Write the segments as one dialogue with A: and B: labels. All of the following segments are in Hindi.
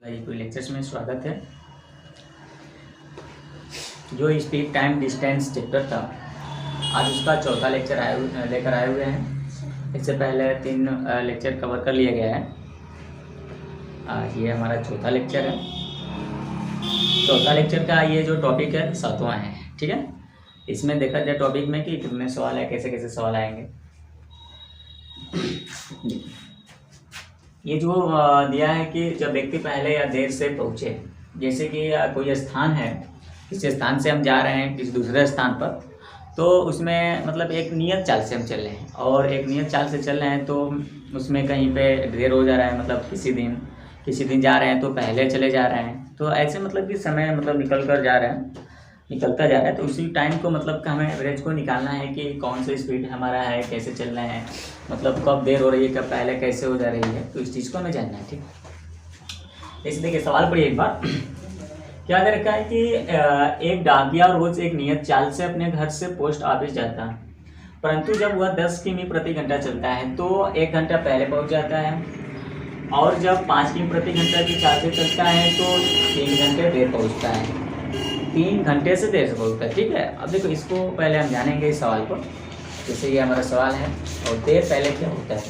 A: पूरे लेक्चर्स में स्वागत है। जो स्पीड टाइम डिस्टेंस चैप्टर था, आज उसका चौथा लेक्चर लेकर आए हुए हैं। इससे पहले 3 लेक्चर कवर कर लिया गया है। आज ये हमारा चौथा लेक्चर है। चौथा लेक्चर का ये जो टॉपिक है 7वां है, ठीक है। इसमें देखा जाए टॉपिक में कि कितने सवाल है, कैसे कैसे सवाल आएंगे। ये जो दिया है कि जब व्यक्ति पहले या देर से पहुँचे, जैसे कि कोई स्थान है, किसी स्थान से हम जा रहे हैं किसी दूसरे स्थान पर, तो उसमें मतलब एक नियत चाल से हम चल रहे हैं और एक नियत चाल से चल रहे हैं, तो उसमें कहीं पे देर हो जा रहा है। मतलब किसी दिन जा रहे हैं तो पहले चले जा रहे हैं, तो ऐसे मतलब कि समय मतलब निकलता जा रहा है। तो उसी टाइम को मतलब हमें एवरेज को निकालना है कि कौन सा स्पीड हमारा है, कैसे चल रहे हैं, मतलब कब देर हो रही है, कब पहले कैसे हो जा रही है। तो इस चीज़ को हमें जानना है, ठीक। इस देखिए सवाल पढ़िए एक बार। क्या दे रखा है कि एक डाकिया रोज एक नियत चाल से अपने घर से पोस्ट ऑफिस जाता है, परंतु जब वह 10 किमी प्रति घंटा चलता है तो 1 घंटा पहले पहुंच जाता है, और जब 5 किमी प्रति घंटा की चाल से चलता है तो 3 घंटे देर पहुंचता है। 3 घंटे से देर से पहुंचता है, ठीक है। अब देखो इसको पहले हम जानेंगे इस सवाल को। जैसे ये हमारा सवाल है और देर पहले क्या होता है।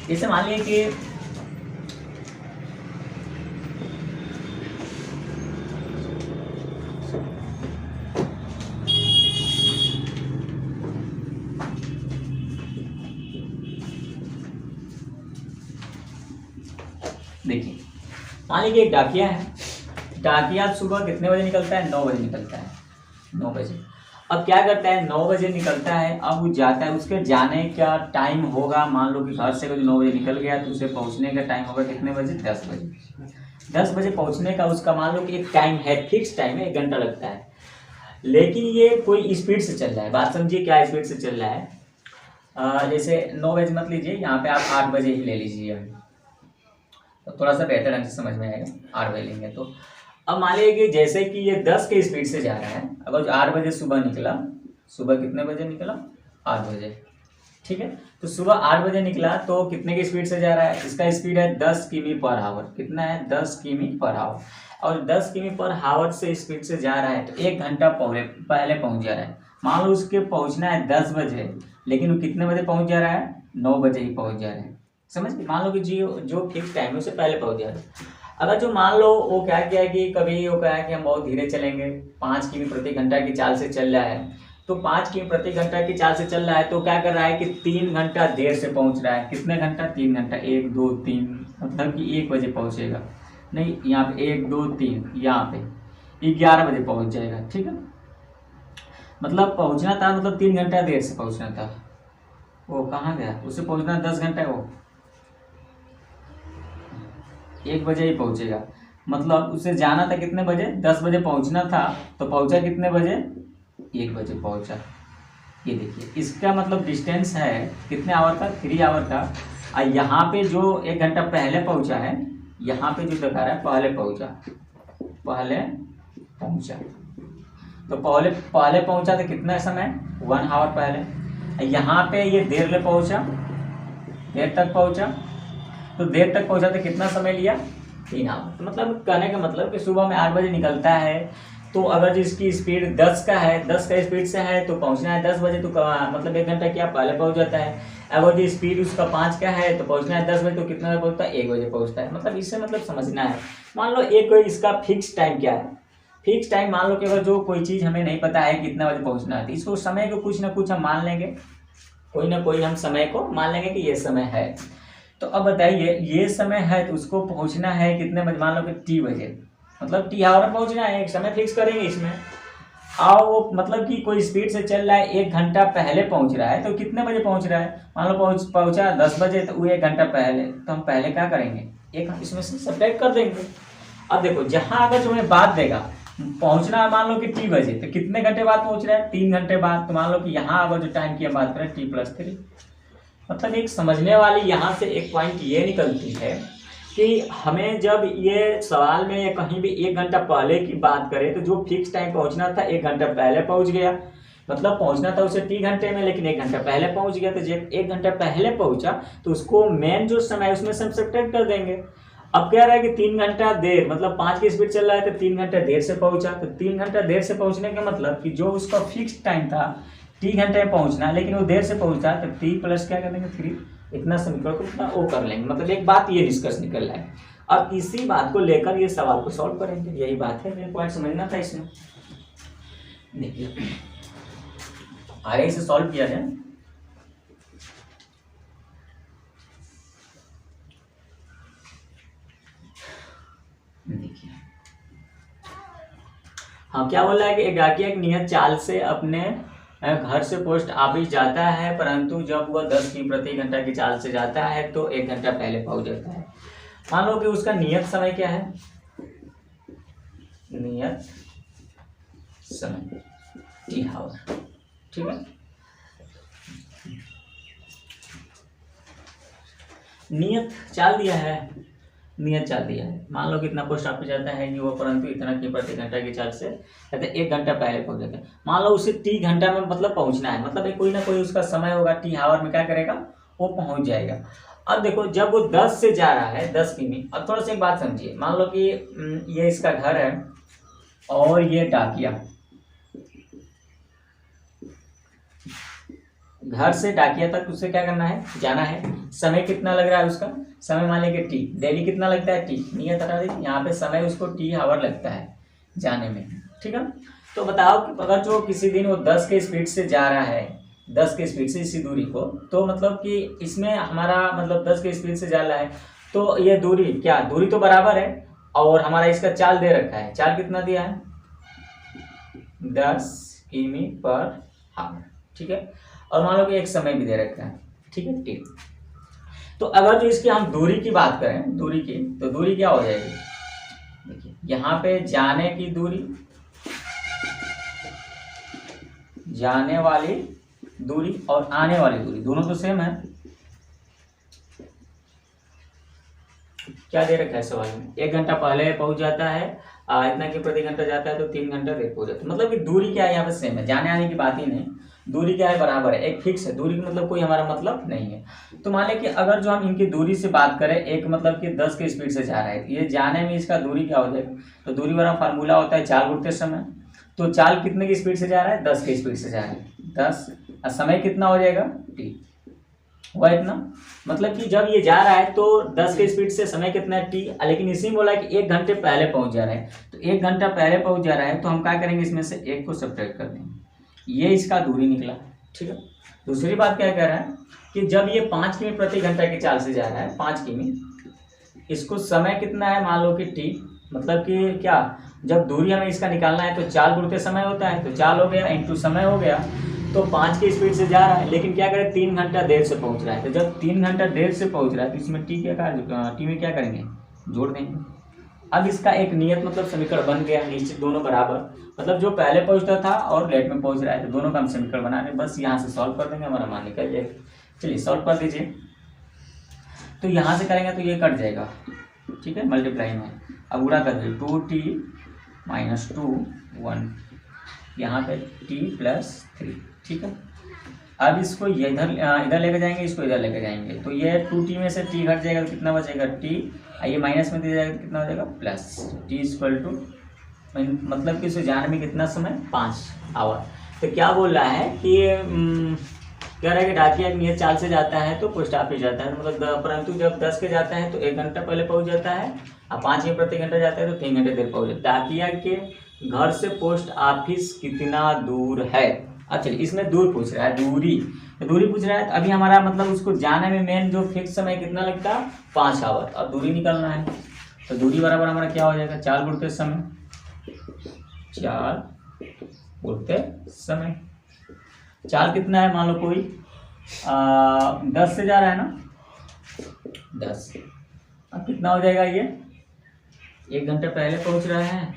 A: जैसे मान लीजिए कि देखिए, मान लीजिए एक डाकिया है। डाकिया सुबह कितने बजे निकलता है? 9 बजे निकलता है। 9 बजे। अब क्या करता है, 9 बजे निकलता है। अब वो जाता है, उसके जाने का टाइम होगा, मान लो कि घर से 9 बजे निकल गया तो उसे पहुंचने का टाइम होगा कितने बजे? 10 बजे। 10 बजे पहुंचने का उसका मान लो कि एक टाइम है, फिक्स टाइम है, 1 घंटा लगता है। लेकिन ये कोई स्पीड से चल रहा है। बात समझिए क्या स्पीड से चल रहा है। जैसे 9 बजे मत लीजिए, यहाँ पे आप 8 बजे ही ले लीजिए, तो थोड़ा सा बेहतर ढंग से समझ में आएगा। 8 बजे लेंगे तो अब मान लीजिए कि जैसे कि ये 10 के स्पीड से जा रहा है। अगर 8 बजे सुबह निकला, सुबह कितने बजे निकला? 8 बजे, ठीक है। तो सुबह 8 बजे निकला तो कितने की स्पीड से जा रहा है? इसका स्पीड है 10 किमी पर आवर। कितना है? 10 किमी पर आवर। और 10 किमी पर आवर से स्पीड से जा रहा है तो 1 घंटा पहले पहुंच जा रहा है। मान लो उसके पहुंचना है 10 बजे, लेकिन वो कितने बजे पहुंच जा रहा है? 9 बजे ही पहुंच जा रहा है। समझ गए? मान लो कि जो फिक्स टाइम है उससे पहले पहुंच जा रहा है। अगर जो मान लो वो क्या किया कि कभी वो कहा कि हम बहुत धीरे चलेंगे, 5 किमी प्रति घंटा की चाल से चल रहा है, तो 5 किमी प्रति घंटा की चाल से चल रहा है तो क्या कर रहा है कि 3 घंटा देर से पहुंच रहा है। कितने घंटा? 3 घंटा। 1 2 3, मतलब कि 1 बजे पहुंचेगा। नहीं, यहाँ पे 1 2 3, यहाँ पे 11 बजे पहुंच जाएगा, ठीक है। मतलब पहुंचना था, मतलब 3 घंटा देर से पहुंचना था। वो कहाँ गया? उसे पहुंचना 10 घंटा, वो 1 बजे ही पहुंचेगा। मतलब उसे जाना था कितने बजे? 10 बजे पहुंचना था, तो पहुंचा कितने बजे? 1 बजे पहुंचा। ये देखिए इसका मतलब डिस्टेंस है कितने आवर का? 3 आवर का। और यहाँ पे जो 1 घंटा पहले पहुंचा है, यहाँ पे जो दिखा रहा है पहले पहुंचा, तो पहले पहुंचा तो कितना समय? 1 आवर पहले। यहाँ पे ये देर तक पहुंचा, तो देर तक पहुंचा तो कितना समय लिया? 3 आवर। मतलब कहने का मतलब कि सुबह में 8 बजे निकलता है, तो अगर जिसकी स्पीड 10 का है, 10 का स्पीड से है तो पहुंचना है 10 बजे, तो मतलब 1 घंटा क्या पहले पहुंच जाता है। अगर जो स्पीड उसका 5 का है तो पहुंचना है 10 बजे, तो कितना बजे पहुंचता है? 1 बजे पहुंचता है। मतलब इससे मतलब समझना है। मान लो एक इसका फिक्स टाइम क्या है? फिक्स टाइम मान लो कि अगर जो कोई चीज़ हमें नहीं पता है कितना बजे पहुँचना है, तो इसको समय को कुछ ना कुछ हम मान लेंगे, कोई ना कोई हम समय को मान लेंगे कि ये समय है। तो अब बताइए ये समय है तो उसको पहुंचना है कितने बजे? मान लो कि टी बजे, मतलब टी आवर पहुंचना है। एक समय फिक्स करेंगे इसमें। और वो मतलब कि कोई स्पीड से चल रहा है, 1 घंटा पहले पहुंच रहा है, तो कितने बजे पहुंच रहा है? मान लो पहुंचा 10 बजे, तो वो 1 घंटा पहले, तो हम पहले क्या करेंगे? एक इसमें से सब्ट्रैक्ट कर देंगे। अब देखो जहाँ अगर तुम्हें बात देगा पहुंचना, मान लो कि टी बजे, तो कितने घंटे बाद पहुंच रहा है? 3 घंटे बाद। तो मान लो कि यहाँ अगर जो टाइम की हम बात करें t+3, मतलब एक समझने वाली यहाँ से एक पॉइंट ये निकलती है कि हमें जब ये सवाल में या कहीं भी 1 घंटा पहले की बात करें, तो जो फिक्स टाइम पहुंचना था 1 घंटा पहले पहुंच गया। मतलब पहुंचना था उसे 3 घंटे में, लेकिन 1 घंटा पहले पहुंच गया। तो जब 1 घंटा पहले पहुंचा तो उसको मेन जो समय उसमें सब्ट्रैक्ट कर देंगे। अब कह रहा है कि 3 घंटा देर, मतलब 5 की स्पीड चल रहा है तो 3 घंटा देर से पहुंचा। तो 3 घंटा देर से पहुंचने का मतलब कि जो उसका फिक्स टाइम था टी घंटे में पहुंचना, लेकिन वो देर से पहुंचा, तो टी प्लस क्या कर देंगे 3, इतना समीकरण को इतना वो कर लेंगे। मतलब एक बात ये निष्कर्ष निकल रहा है। अब इसी बात को लेकर ये सवाल को सॉल्व करेंगे, यही बात है, मेरे पॉइंट समझना था इसमें। देखिए आगे इसे सॉल्व किया जाए। देखिए हाँ क्या बोल रहा है कि एक डाकिया एक नियत चाल से अपने घर से पोस्ट ऑफिस जाता है, परंतु जब वह 10 की प्रति घंटा की चाल से जाता है तो 1 घंटा पहले पहुंच जाता है। मान लो कि उसका नियत समय क्या है, नियत समय टी आवर, ठीक है। नियत चाल दिया है, नियत चाल दिया है, मान लो कितना पोस्ट ऑफिस जाता है कि वो, परंतु इतना की प्रति घंटा की चाल से कहते 1 घंटा पहले पहुंच जाता है। मान लो उसे टी घंटा में मतलब पहुंचना है, मतलब कोई ना कोई उसका समय होगा, टी आवर में क्या करेगा वो पहुंच जाएगा। अब देखो जब वो 10 से जा रहा है 10 किमी, अब थोड़ा सा एक बात समझिए, मान लो कि ये इसका घर है और ये डाकिया, घर से डाकिया तक उससे क्या करना है, जाना है। समय कितना लग रहा है उसका, समय मान लेंगे टी, डेली कितना लगता है टी, नियत हटा दीजिए, यहाँ पे समय उसको टी आवर लगता है जाने में, ठीक है। तो बताओ कि अगर जो किसी दिन वो 10 के स्पीड से जा रहा है, 10 के स्पीड से इसी दूरी को, तो मतलब कि इसमें हमारा मतलब 10 के स्पीड से जा रहा है, तो ये दूरी क्या, दूरी तो बराबर है, और हमारा इसका चाल दे रखा है, चाल कितना दिया है 10 किमी पर आवर, ठीक है। और मान लो कि एक समय भी दे रखा है, ठीक है टी। तो अगर जो इसकी हम दूरी की बात करें, दूरी की, तो दूरी क्या हो जाएगी, देखिए यहाँ पे जाने की दूरी, जाने वाली दूरी और आने वाली दूरी दोनों तो सेम है। क्या दे रखा है सवाल में, 1 घंटा पहले पहुंच जाता है, इतना की प्रति घंटा जाता है तो 3 घंटा देर पहुंच जाता है। मतलब कि दूरी क्या है यहाँ पे सेम है, जाने आने की बात ही नहीं, दूरी क्या है बराबर है, एक फिक्स है, दूरी का मतलब कोई हमारा मतलब नहीं है। तो मान लें कि अगर जो हम इनकी दूरी से बात करें, एक मतलब कि 10 की स्पीड से जा रहा है, ये जाने में इसका दूरी क्या हो जाएगा, तो दूरी वाला फार्मूला होता है चाल गुणित समय। तो चाल कितने की स्पीड से जा रहा है, 10 की स्पीड से जा रहा है, 10, और समय कितना हो जाएगा टी, हुआ इतना। मतलब कि जब ये जा रहा है तो 10 के स्पीड से समय कितना है टी, लेकिन इसी में बोला है कि 1 घंटे पहले पहुंच जा रहा है, तो 1 घंटा पहले पहुंच जा रहा है, तो हम क्या करेंगे, इसमें से 1 को सब्ट्रैक्ट कर देंगे, ये इसका दूरी निकला, ठीक है। दूसरी बात क्या कह रहा है कि जब ये 5 किमी प्रति घंटा की चाल से जा रहा है, 5 किमी, इसको समय कितना है मान लो कि टी, मतलब कि क्या, जब दूरी हमें इसका निकालना है तो चाल गुणित समय होता है, तो चाल हो गया इंटू समय हो गया, तो 5 की स्पीड से जा रहा है, लेकिन क्या करें 3 घंटा देर से पहुंच रहा है। तो जब 3 घंटा देर से पहुंच रहा है तो इसमें टी टी में क्या करेंगे, जोड़ देंगे। अब इसका एक नियत मतलब समीकरण बन गया, निश्चित दोनों बराबर, मतलब जो पहले पहुंचता था और लेट में पहुंच रहा है, तो दोनों का हम समीकरण बना रहे, बस यहाँ से सॉल्व कर देंगे, हमारा मान निकल जाएगा। चलिए सॉल्व कर दीजिए, तो यहाँ से करेंगे तो ये कट जाएगा, ठीक है, मल्टीप्लाई में, अब गुणा कर दीजिए, 2t - 2 1, यहाँ पे t + 3, ठीक है। अब इसको ये इधर लेकर जाएंगे, इसको इधर लेकर जाएंगे, तो ये 2t में से t घट जाएगा तो कितना बचेगा t, ये माइनस में दिया जाएगा तो कितना हो जाएगा प्लस, t = मतलब कि इसे जाने में कितना समय 5 आवर। तो क्या बोल रहा है कि कह रहा है कि डाकिया नियत चाल से जाता है तो पोस्ट ऑफिस जाता है, मतलब परंतु जब 10 के जाता है तो 1 घंटा पहले पहुंच जाता है, और 5 में प्रति घंटा जाता है तो 3 घंटे देर पहुंच जाता है। डाकिया के घर से पोस्ट ऑफिस कितना दूर है, अब चलिए इसमें दूर पूछ रहा है, दूरी, तो दूरी पूछ रहा है, तो अभी हमारा मतलब उसको जाने में मेन जो फिक्स समय कितना लगता है 5 आवर, और दूरी निकालना है, तो दूरी बराबर हमारा क्या हो जाएगा, चाल गुणित समय, चाल गुणित समय। चाल कितना है मान लो कोई 10 से जा रहा है ना, 10, अब कितना हो जाएगा, ये 1 घंटा पहले पहुंच रहा है,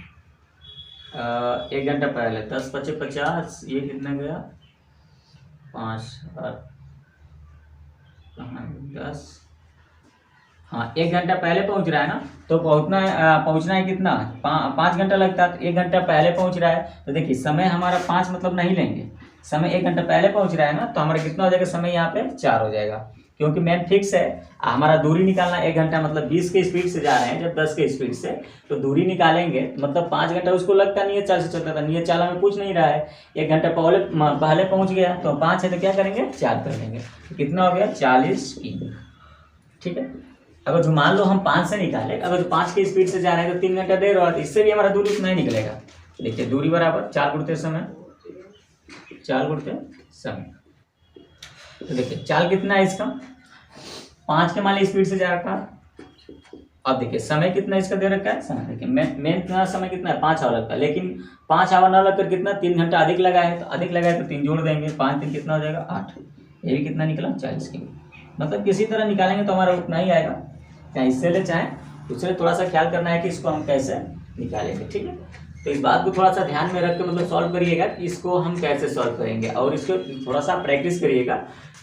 A: 1 घंटा पहले, 10 × 5 = 50, ये कितना गया 5 और 10, हाँ 1 घंटा पहले पहुंच रहा है ना, तो पहुंचना है कितना 5 घंटा लगता है, तो 1 घंटा पहले पहुंच रहा है, तो देखिए समय हमारा 5 मतलब नहीं लेंगे, समय 1 घंटा पहले पहुंच रहा है ना, तो हमारा कितना हो जाएगा समय यहाँ पे 4 हो जाएगा, क्योंकि मेन फिक्स है। हमारा दूरी निकालना 1 घंटा, मतलब 20 के स्पीड से जा रहे हैं जब 10 के स्पीड से, तो दूरी निकालेंगे मतलब 5 घंटा उसको लगता नहीं है, चाल से चलता था, नियत चाल हमें पूछ नहीं रहा है, 1 घंटा पहले पहुंच गया, तो 5 है तो क्या करेंगे 4 कर लेंगे, तो कितना हो गया 40 किमी। ठीक है, अगर जो मान लो हम 5 से निकाले, अगर 5 की स्पीड से जा रहे हैं तो 3 घंटा देर होगा, तो इससे भी हमारा दूरी उतना ही निकलेगा। देखिए दूरी बराबर 4 गुणते समय, 4 गुणते समय, तो देखिए चाल कितना है इसका, 5 के मान ली स्पीड से जा रखा है। अब देखिए समय कितना इसका दे रखा है, समय देखिए मेन समय कितना है 5 आवर लगता है, लेकिन 5 आवर ना लगकर कितना 3 घंटा अधिक लगा है, तो अधिक लगा है तो 3 जोड़ देंगे, 5 3 कितना हो जाएगा 8, ये भी कितना निकला 40 की। मतलब किसी तरह निकालेंगे तो हमारा उतना ही आएगा, चाहे इससे ले चाहे उससे, थोड़ा सा ख्याल करना है कि इसको हम कैसे निकालेंगे। ठीक है, तो इस बात को थोड़ा सा ध्यान में रख के मतलब सॉल्व करिएगा कि इसको हम कैसे सॉल्व करेंगे, और इसको थोड़ा सा प्रैक्टिस करिएगा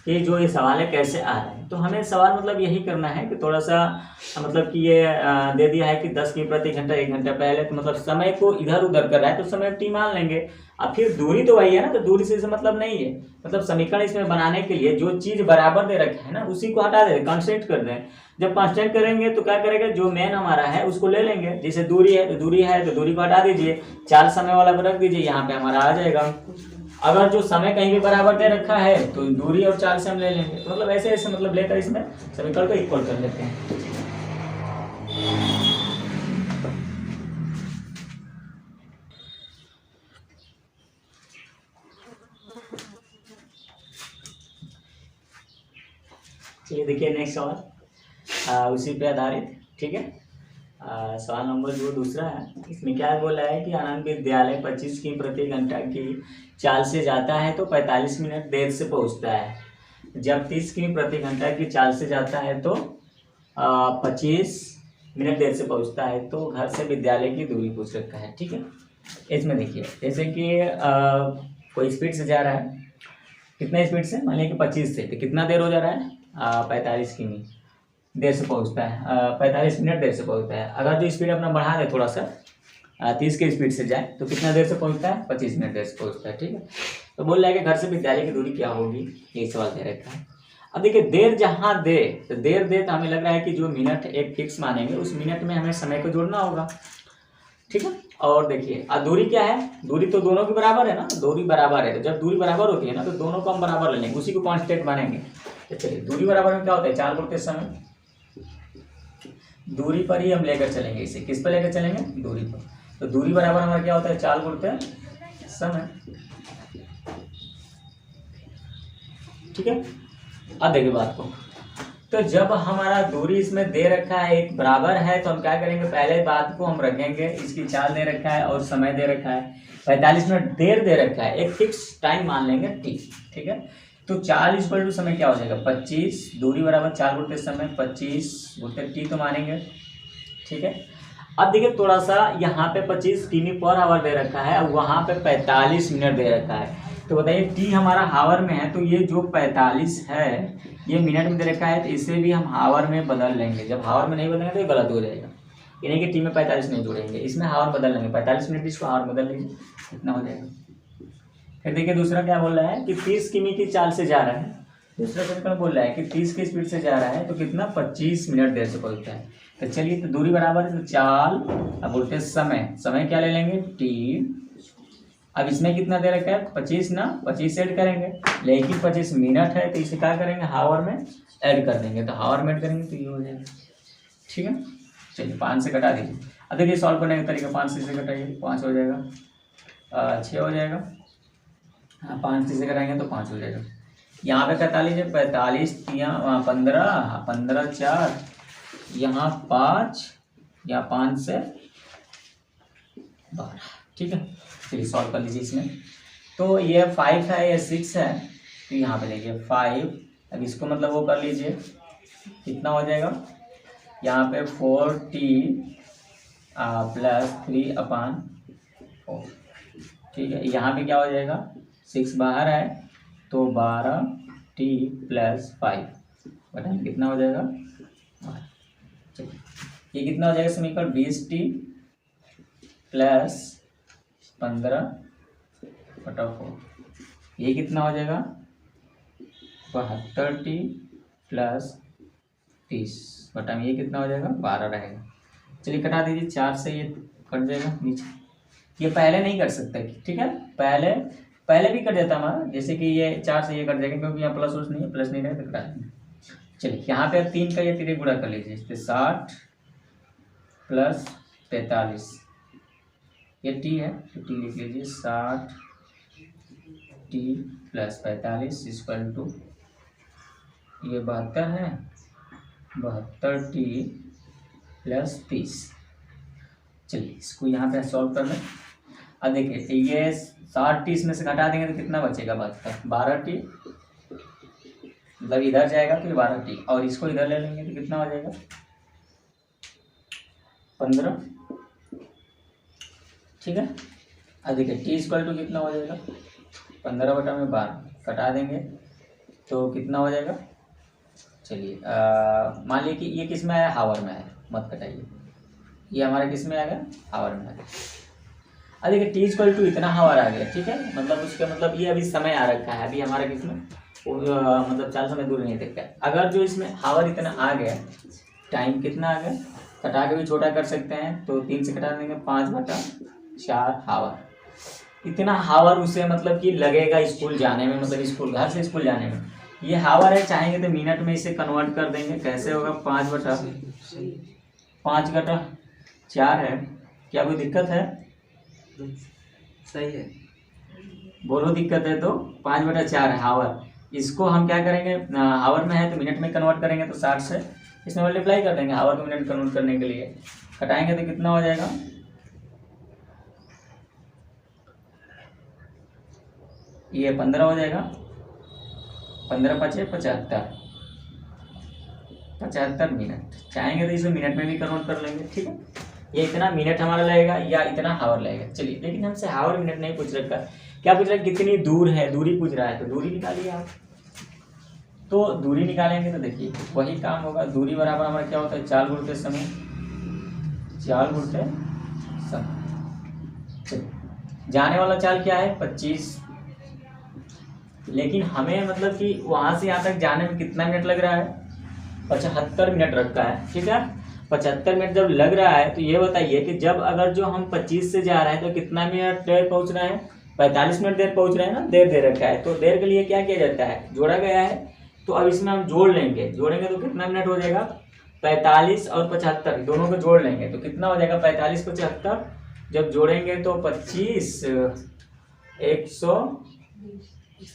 A: कि जो ये सवाल है कैसे आ रहे हैं। तो हमें सवाल मतलब यही करना है कि थोड़ा सा मतलब कि ये दे दिया है कि 10 किमी प्रति घंटा 1 घंटा पहले, तो मतलब समय को इधर उधर कर रहा है तो समय टी मान लेंगे। अब फिर दूरी तो वही है ना, तो दूरी से मतलब नहीं है, मतलब समीकरण इसमें बनाने के लिए जो चीज़ बराबर दे रखे है ना उसी को हटा दे, कांस्टेंट कर दें। जब कांस्टेंट करेंगे तो क्या करेगा, जो मेन हमारा है उसको ले लेंगे, जैसे दूरी है तो दूरी को हटा दीजिए, 4 समय वाला को रख दीजिए, यहाँ पे हमारा आ जाएगा। अगर जो समय कहीं भी बराबर दे रखा है तो दूरी और 4 से हम ले लेंगे, तो मतलब ऐसे ऐसे मतलब लेकर इसमें समीकरण को इक्वल कर लेते हैं। चलिए देखिए नेक्स्ट सवाल उसी पे आधारित। ठीक है, सवाल नंबर जो दूसरा है, इसमें क्या बोला है कि आनंद विद्यालय 25 किमी प्रति घंटा की चाल से जाता है तो 45 मिनट देर से पहुंचता है, जब 30 किमी प्रति घंटा की चाल से जाता है तो 25 मिनट देर से पहुंचता है, तो घर से विद्यालय की दूरी पूछ रखा है। ठीक है, इसमें देखिए जैसे कि कोई स्पीड से जा रहा है, कितना स्पीड से, मान लिया कि 25 से, तो कितना देर हो जा रहा है 45 किमी देर से पहुंचता है, 45 मिनट देर से पहुंचता है। अगर जो स्पीड अपना बढ़ा दे थोड़ा सा 30 के स्पीड से जाए तो कितना देर से पहुंचता है 25 मिनट देर से पहुंचता है। ठीक है, तो बोल रहा है कि घर से विद्यालय की दूरी क्या होगी, ये सवाल दे रखा है। अब देखिए देर जहाँ दे तो तो हमें लग रहा है कि जो मिनट एक फिक्स मानेंगे उस मिनट में हमें समय को जोड़ना होगा। ठीक है, और देखिए दूरी क्या है, दूरी तो दोनों की बराबर है ना, दूरी बराबर है, तो जब दूरी बराबर होती है ना तो दोनों को हम बराबर ले लेंगे, उसी को कांस्टेंट मानेंगे। तो चलिए दूरी बराबर में क्या होता है 4 गुणते समय, दूरी पर ही हम लेकर चलेंगे इसे, किस पर लेकर चलेंगे दूरी पर, तो दूरी बराबर हमारा क्या होता है 4 गुणते समय। ठीक है, अब देखिए बात को, तो जब हमारा दूरी इसमें दे रखा है एक बराबर है तो हम क्या करेंगे, पहले बात को हम रखेंगे, इसकी चाल दे रखा है और समय दे रखा है, 45 मिनट देर दे रखा है, एक फिक्स टाइम मान लेंगे टी। ठीक है, तो 40 पर समय क्या हो जाएगा 25, दूरी बराबर 4 गुणते समय 25 गुणते टी तो मानेंगे। ठीक है, अब देखिए थोड़ा सा यहाँ पे 25 किमी पर आवर दे रखा है और वहाँ पे 45 मिनट दे रखा है, तो बताइए टी हमारा हावर में है, तो ये जो 45 है ये मिनट में दे रखा है, तो इसे भी हम हावर में बदल लेंगे। जब हावर में नहीं बदलेंगे तो ये गलत हो जाएगा, यानी कि टी में 45 नहीं जोड़ेंगे, इसमें हावर बदल लेंगे, 45 मिनट इसको हावर बदल लेंगे, कितना हो जाएगा। फिर देखिए दूसरा क्या बोल रहा है कि 30 किमी की चाल से जा रहा है, दूसरा समीकरण बोल रहा है कि 30 की स्पीड से जा रहा है तो कितना 25 मिनट देर से पहुंचता है। तो चलिए तो दूरी बराबर है तो चाल, अब बोलते हैं समय क्या ले लेंगे टी। अब इसमें कितना दे रखा है 25 ना, 25 ऐड करेंगे, लेकिन 25 मिनट है तो इसे क्या करेंगे हावर में ऐड कर देंगे, तो हावर में ऐड करेंगे तो ये हो जाएगा। ठीक है, चलिए 5 से कटा दीजिए। अब देखिए सॉल्व करने का तरीका, 5 से कटाइए 5 हो जाएगा, 6 हो जाएगा, हाँ 5 से कटाएंगे तो 5 हो जाएगा। यहाँ पे कटा लीजिए 45 यहाँ 15 15 4, यहाँ 5, यहाँ 5 से 12। ठीक है, चलिए सॉल्व कर लीजिए इसमें, तो ये 5 है ये 6 है, तो यहाँ पे देखिए 5, अब इसको मतलब वो कर लीजिए कितना हो जाएगा, यहाँ पे 4t + 3/4। ठीक है, यहाँ पे क्या हो जाएगा 6 बाहर है तो 12t + 5 बटन कितना हो जाएगा 12। चलिए ये कितना हो जाएगा समीकरण 20t + 15/4, ये कितना हो जाएगा 72t प्लस 30 बटा में ये कितना हो जाएगा 12 रहेगा। चलिए कटा दीजिए, 4 से ये कट जाएगा नीचे। ये पहले नहीं कर सकते, ठीक है, पहले भी कट जाता हमारा, जैसे कि ये 4 से ये कट जाएगा क्योंकि यहाँ प्लस उस नहीं है, प्लस नहीं रहे तो कटा देंगे। चलिए यहाँ पे 3 का ये 3 गुणा कर लीजिए, इससे 60 प्लस 45, ये टी है तो टी लिख लीजिए, 60 टी प्लस 45 इक्वल टू ये 72 है, 72 टी प्लस 30। चलिए इसको यहाँ पे सॉल्व कर लें। अब देखिए ये 60 टी इसमें से घटा देंगे तो कितना बचेगा 72, 12 टी मतलब इधर जाएगा तो ये 12 टी, और इसको इधर ले लेंगे तो कितना हो जाएगा 15, ठीक है। अब देखिए टी इक्वल टू कितना हो जाएगा 15 बटा में 12, कटा देंगे तो कितना हो जाएगा। चलिए मान लीजिए कि ये किस में आया, हावर में आया, मत कटाइए, ये हमारा किस में आ गया, हावर में आ गया। अब देखिए टी इक्वल टू इतना हावर आ गया, ठीक है, मतलब उसका मतलब ये अभी समय आ रखा है, अभी हमारा किस में मतलब 4 समय दूर नहीं देखता है। अगर जो इसमें हावर इतना आ गया, टाइम कितना आ गया, कटा के भी छोटा कर सकते हैं तो 3 से कटा देंगे, 5 बटा 4 हावर, इतना हावर उसे मतलब कि लगेगा स्कूल जाने में, मतलब स्कूल घर से स्कूल जाने में। ये हावर है, चाहेंगे तो मिनट में इसे कन्वर्ट कर देंगे, कैसे होगा 5 बटा 4 है, क्या कोई दिक्कत है,
B: सही है,
A: बोलो दिक्कत है तो 5 बटा 4 है हावर, इसको हम क्या करेंगे, हावर में है तो मिनट में कन्वर्ट करेंगे तो 60 से इसमें मल्टीप्लाई कर देंगे हावर को मिनट कन्वर्ट करने के लिए, घटाएंगे तो कितना हो जाएगा, ये 15 हो जाएगा, 15 पचे 75 मिनट, चाहेंगे तो इसे मिनट में भी कन्वर्ट कर लेंगे, ठीक है। ये इतना मिनट हमारा लगेगा या इतना हावर लगेगा। चलिए लेकिन हमसे हावर मिनट नहीं पूछ रखा, क्या पूछ रहा है, कितनी दूर है, दूरी पूछ रहा है, तो दूरी निकालिए आप। तो दूरी निकालेंगे तो देखिए वही काम होगा, दूरी बराबर हमारा क्या होता है, 4 गुणते समय, 4 गुणते समय। चलिए जाने वाला चाल क्या है 25, लेकिन हमें मतलब कि वहां से यहाँ तक जाने में कितना मिनट लग रहा है, 75 मिनट रखा है, ठीक है। 75 मिनट जब लग रहा है तो ये बताइए कि जब अगर जो हम 25 से जा रहे हैं तो कितना मिनट देर पहुंच रहे हैं, 45 मिनट देर पहुंच रहे हैं ना, देर दे रखा है, तो देर के लिए क्या किया जाता है, जोड़ा गया है, तो अब इसमें हम जोड़ लेंगे, जोड़ेंगे तो कितना मिनट हो जाएगा 45 और 75 दोनों को जोड़ लेंगे तो कितना हो जाएगा 45 75, जब जोड़ेंगे तो 25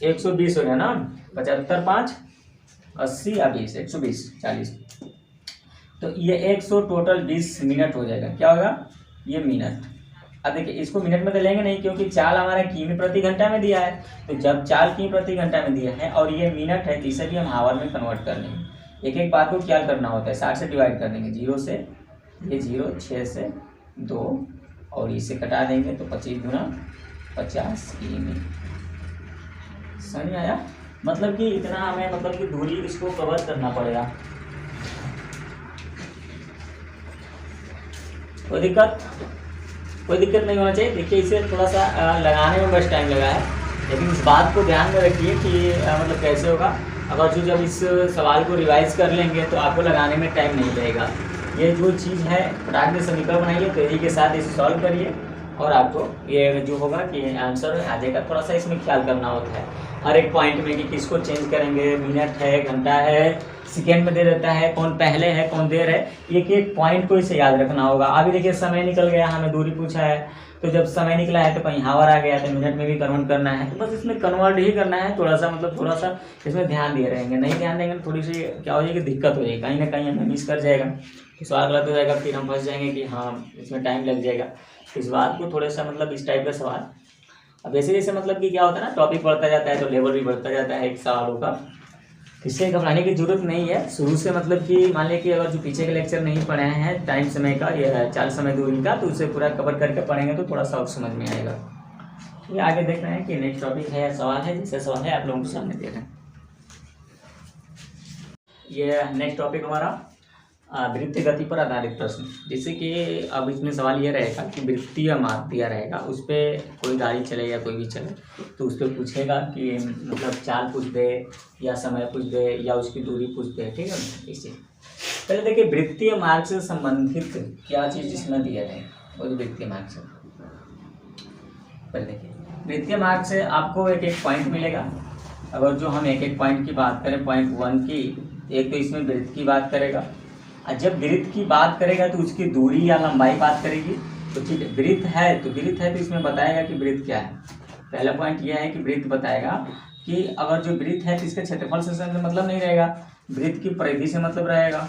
A: 120 हो गया ना, 75 5 80 या 20 120 40, तो ये 100 टोटल 20 मिनट हो जाएगा, क्या होगा ये मिनट। अब देखिए इसको मिनट में तो लेंगे नहीं क्योंकि चाल हमारा किमी प्रति घंटा में दिया है, तो जब चाल किमी प्रति घंटा में दिया है और ये मिनट है तो इसे भी हम हावर में कन्वर्ट कर लेंगे। एक एक बात को क्या करना होता है, 60 से डिवाइड कर देंगे, 0 से ये 0, 6 से 2 और इसे कटा देंगे तो 25 गुना 50 किमी। समझ में आया, मतलब कि इतना हमें मतलब कि दूरी इसको कवर करना पड़ेगा। कोई दिक्कत नहीं होना चाहिए। देखिए इसे थोड़ा सा लगाने में बस टाइम लगा है, लेकिन इस बात को ध्यान में रखिए कि मतलब कैसे होगा, अगर जो जब इस सवाल को रिवाइज कर लेंगे तो आपको लगाने में टाइम नहीं लगेगा। ये जो चीज़ है फटाक से समीकरण बनाइए, तेजी के साथ इसे सॉल्व करिए और आपको ये जो होगा कि आंसर आ जाएगा। थोड़ा सा इसमें ख्याल करना होता है हर एक पॉइंट में कि किसको चेंज करेंगे, मिनट है, घंटा है, सेकेंड में दे देता है, कौन पहले है कौन देर है, एक एक पॉइंट को इसे याद रखना होगा। अभी देखिए समय निकल गया, हमें दूरी पूछा है, तो जब समय निकला है तो कहीं हावर आ गया तो मिनट में भी कन्वर्ट करना है, तो बस इसमें कन्वर्ट ही करना है। थोड़ा सा इसमें ध्यान दिए रहेंगे, नहीं ध्यान देंगे तो थोड़ी सी क्या हो जाएगी, दिक्कत हो जाएगी, कहीं ना कहीं हमें मिस कर जाएगा, तो सवाल गलत हो जाएगा, फिर हम फंस जाएंगे कि हाँ इसमें टाइम लग जाएगा। इस बात को थोड़ा सा मतलब इस टाइप का सवाल, अब जैसे जैसे मतलब कि क्या होता है ना, टॉपिक बढ़ता जाता है तो लेवल भी बढ़ता जाता है एक सवालों का, इससे घबराने की जरूरत नहीं है। शुरू से मतलब कि मान लिया कि अगर जो पीछे के लेक्चर नहीं पढ़े हैं टाइम समय का या चाल समय दूरी का, तो उसे पूरा कवर करके पढ़ेंगे तो थोड़ा सा और समझ में आएगा। ये आगे देख रहे हैं कि नेक्स्ट टॉपिक है, सवाल है, जैसे सवाल है आप लोगों के सामने दे रहे हैं। ये नेक्स्ट टॉपिक हमारा वृत्तीय गति पर आधारित प्रश्न। जैसे कि अब इसमें सवाल ये रहेगा कि वृत्तीय मार्ग दिया रहेगा, उस पर कोई गाड़ी चले या कोई भी चले तो उस पर पूछेगा कि मतलब चाल पूछ दे या समय पूछ दे या उसकी दूरी पूछ दे, ठीक है ना। इसे पहले देखिए वृत्तीय मार्ग से संबंधित क्या चीज़ इसमें दिया रहेगा, वो वृत्तीय मार्ग से पहले देखिए वृत्तीय मार्ग से आपको एक एक पॉइंट मिलेगा। अगर जो हम एक एक पॉइंट की बात करें, पॉइंट 1 की, एक तो इसमें वृत्त की बात करेगा, और जब वृत्त की बात करेगा तो उसकी दूरी या लंबाई बात करेगी। तो ठीक है, वृत्त है तो इसमें बताएगा कि वृत्त क्या है। पहला पॉइंट यह है कि वृत्त बताएगा कि अगर जो वृत्त है तो इसके क्षेत्रफल से मतलब नहीं रहेगा, वृत्त की परिधि से मतलब रहेगा।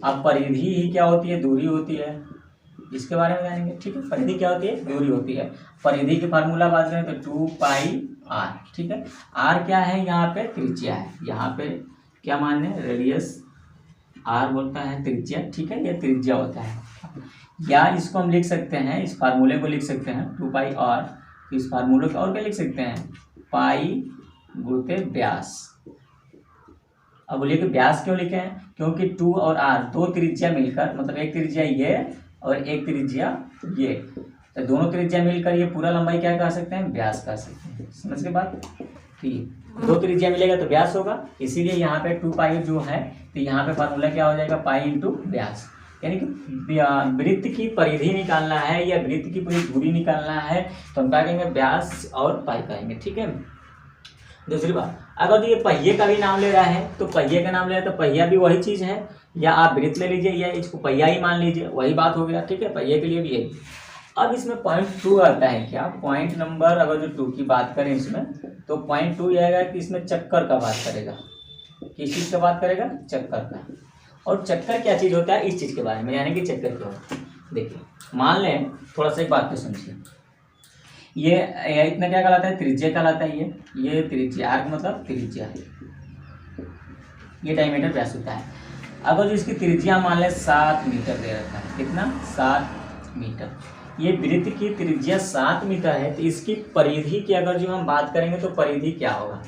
A: अब परिधि ही क्या होती है, दूरी होती है, इसके बारे में जानेंगे, ठीक है। परिधि क्या होती है, दूरी होती है। परिधि की फार्मूला बात करें तो 2πr, ठीक है। r क्या है, यहाँ पे त्रिज्या है, यहाँ पे क्या मान है, रेडियस, r बोलता है त्रिज्या, ठीक है, ये त्रिज्या होता है। या इसको हम लिख सकते हैं, इस फार्मूले को लिख सकते हैं 2πr, इस फार्मूले को और क्या लिख सकते हैं, पाई गुणित व्यास। अब बोलिए कि व्यास क्यों लिखे हैं, क्योंकि 2 और r दो त्रिज्या मिलकर, मतलब एक त्रिज्या ये और एक त्रिज्या ये, तो दोनों त्रिज्या मिलकर ये पूरा लंबाई क्या कह सकते हैं, व्यास कह सकते हैं। समझ के बात, ठीक, दो त्रिज्या मिलेगा तो व्यास होगा, इसीलिए यहाँ पे 2π जो है तो यहाँ पे फार्मूला क्या हो जाएगा, पाई इंटू व्यास। यानी कि वृत्त की परिधि निकालना है या वृत्त की पूरी दूरी निकालना है तो हम क्या कहेंगे, व्यास और पाई कहेंगे, ठीक है। दूसरी बात, अगर ये पहिए का भी नाम ले रहा है तो पहिए का नाम ले रहा है तो पहिया भी वही चीज़ है, या आप वृत्त ले लीजिए या इसको पहिया ही मान लीजिए, वही बात हो गया, ठीक है। पहिए के लिए भी यही। अब इसमें पॉइंट 2 आता है क्या, पॉइंट नंबर अगर जो 2 की बात करें इसमें तो पॉइंट 2 ये आएगा कि इसमें चक्कर का बात करेगा। किस चीज़ का बात करेगा, चक्कर का। और चक्कर क्या चीज़ होता है, इस चीज़ के बारे में, यानी कि चक्कर क्या होता है। देखिए मान लें, थोड़ा सा एक बात को समझिए, ये इतना क्या कहलाता है, त्रिज्या कहलाता है। ये त्रिज्या, आर्क मतलब त्रिज्या है, ये डायमीटर व्यास होता है। अगर जो इसकी त्रिज्या मान लें 7 मीटर दे रखा है, कितना, 7 मीटर, ये वृत्त की त्रिज्या 7 मीटर है, तो इसकी परिधि की अगर जो हम बात करेंगे तो परिधि क्या होगा।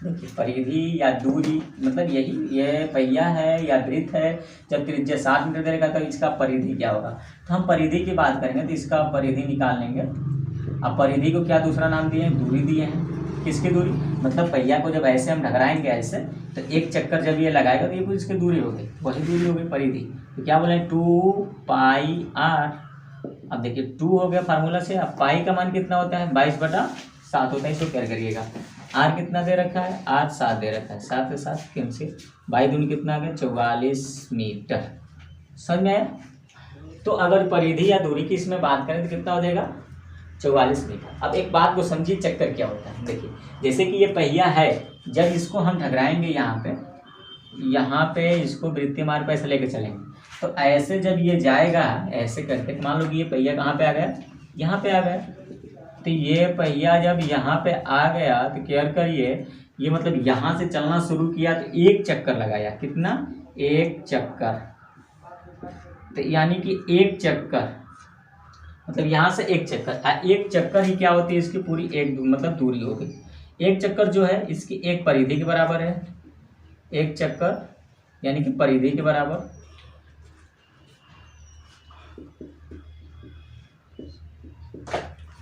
A: देखिए परिधि या दूरी, मतलब यही, ये पहिया है या वृत्त है, जब त्रिज्या 7 मीटर दे रखा तो इसका परिधि क्या होगा। तो हम परिधि की बात करेंगे तो इसका परिधि निकाल लेंगे। अब परिधि को क्या दूसरा नाम दिए हैं, दूरी दिए हैं। किसकी दूरी, मतलब पहिया को जब ऐसे हम ढकराएंगे ऐसे, तो एक चक्कर जब ये लगाएगा तो ये कुछ इसकी दूरी हो गई, वही दूरी हो गई परिधि। तो क्या बोले, 2πr। अब देखिए 2 हो गया फार्मूला से। अब पाई का मान कितना होता है, 22/7 होता है, इसको क्या करिएगा। r कितना दे रखा है, r 7 दे रखा है, 7 के साथ कैंसिल, 22 दूनी कितना आ गया, 44 मीटर। समझ में आया। तो अगर परिधि या दूरी की इसमें बात करें तो कितना हो जाएगा, 44 मीटर। अब एक बात को समझिए, चक्कर क्या होता है। देखिए जैसे कि ये पहिया है, जब इसको हम ढकराएंगे यहाँ पे इसको वृत्तीय मार्ग पर ऐसे लेके चलेंगे, तो ऐसे जब ये जाएगा ऐसे करके, मान लो कि ये पहिया कहाँ पे आ गया, यहाँ पे आ गया। तो ये पहिया जब यहाँ पे आ गया तो केयर करिए, ये मतलब यहाँ से चलना शुरू किया तो एक चक्कर लगाया, कितना, एक चक्कर। तो यानी कि एक चक्कर मतलब यहाँ से एक चक्कर, एक चक्कर ही क्या होती है, इसकी पूरी एक मतलब दूरी हो गई। एक चक्कर जो है इसकी एक परिधि के बराबर है, एक चक्कर यानी कि परिधि के बराबर।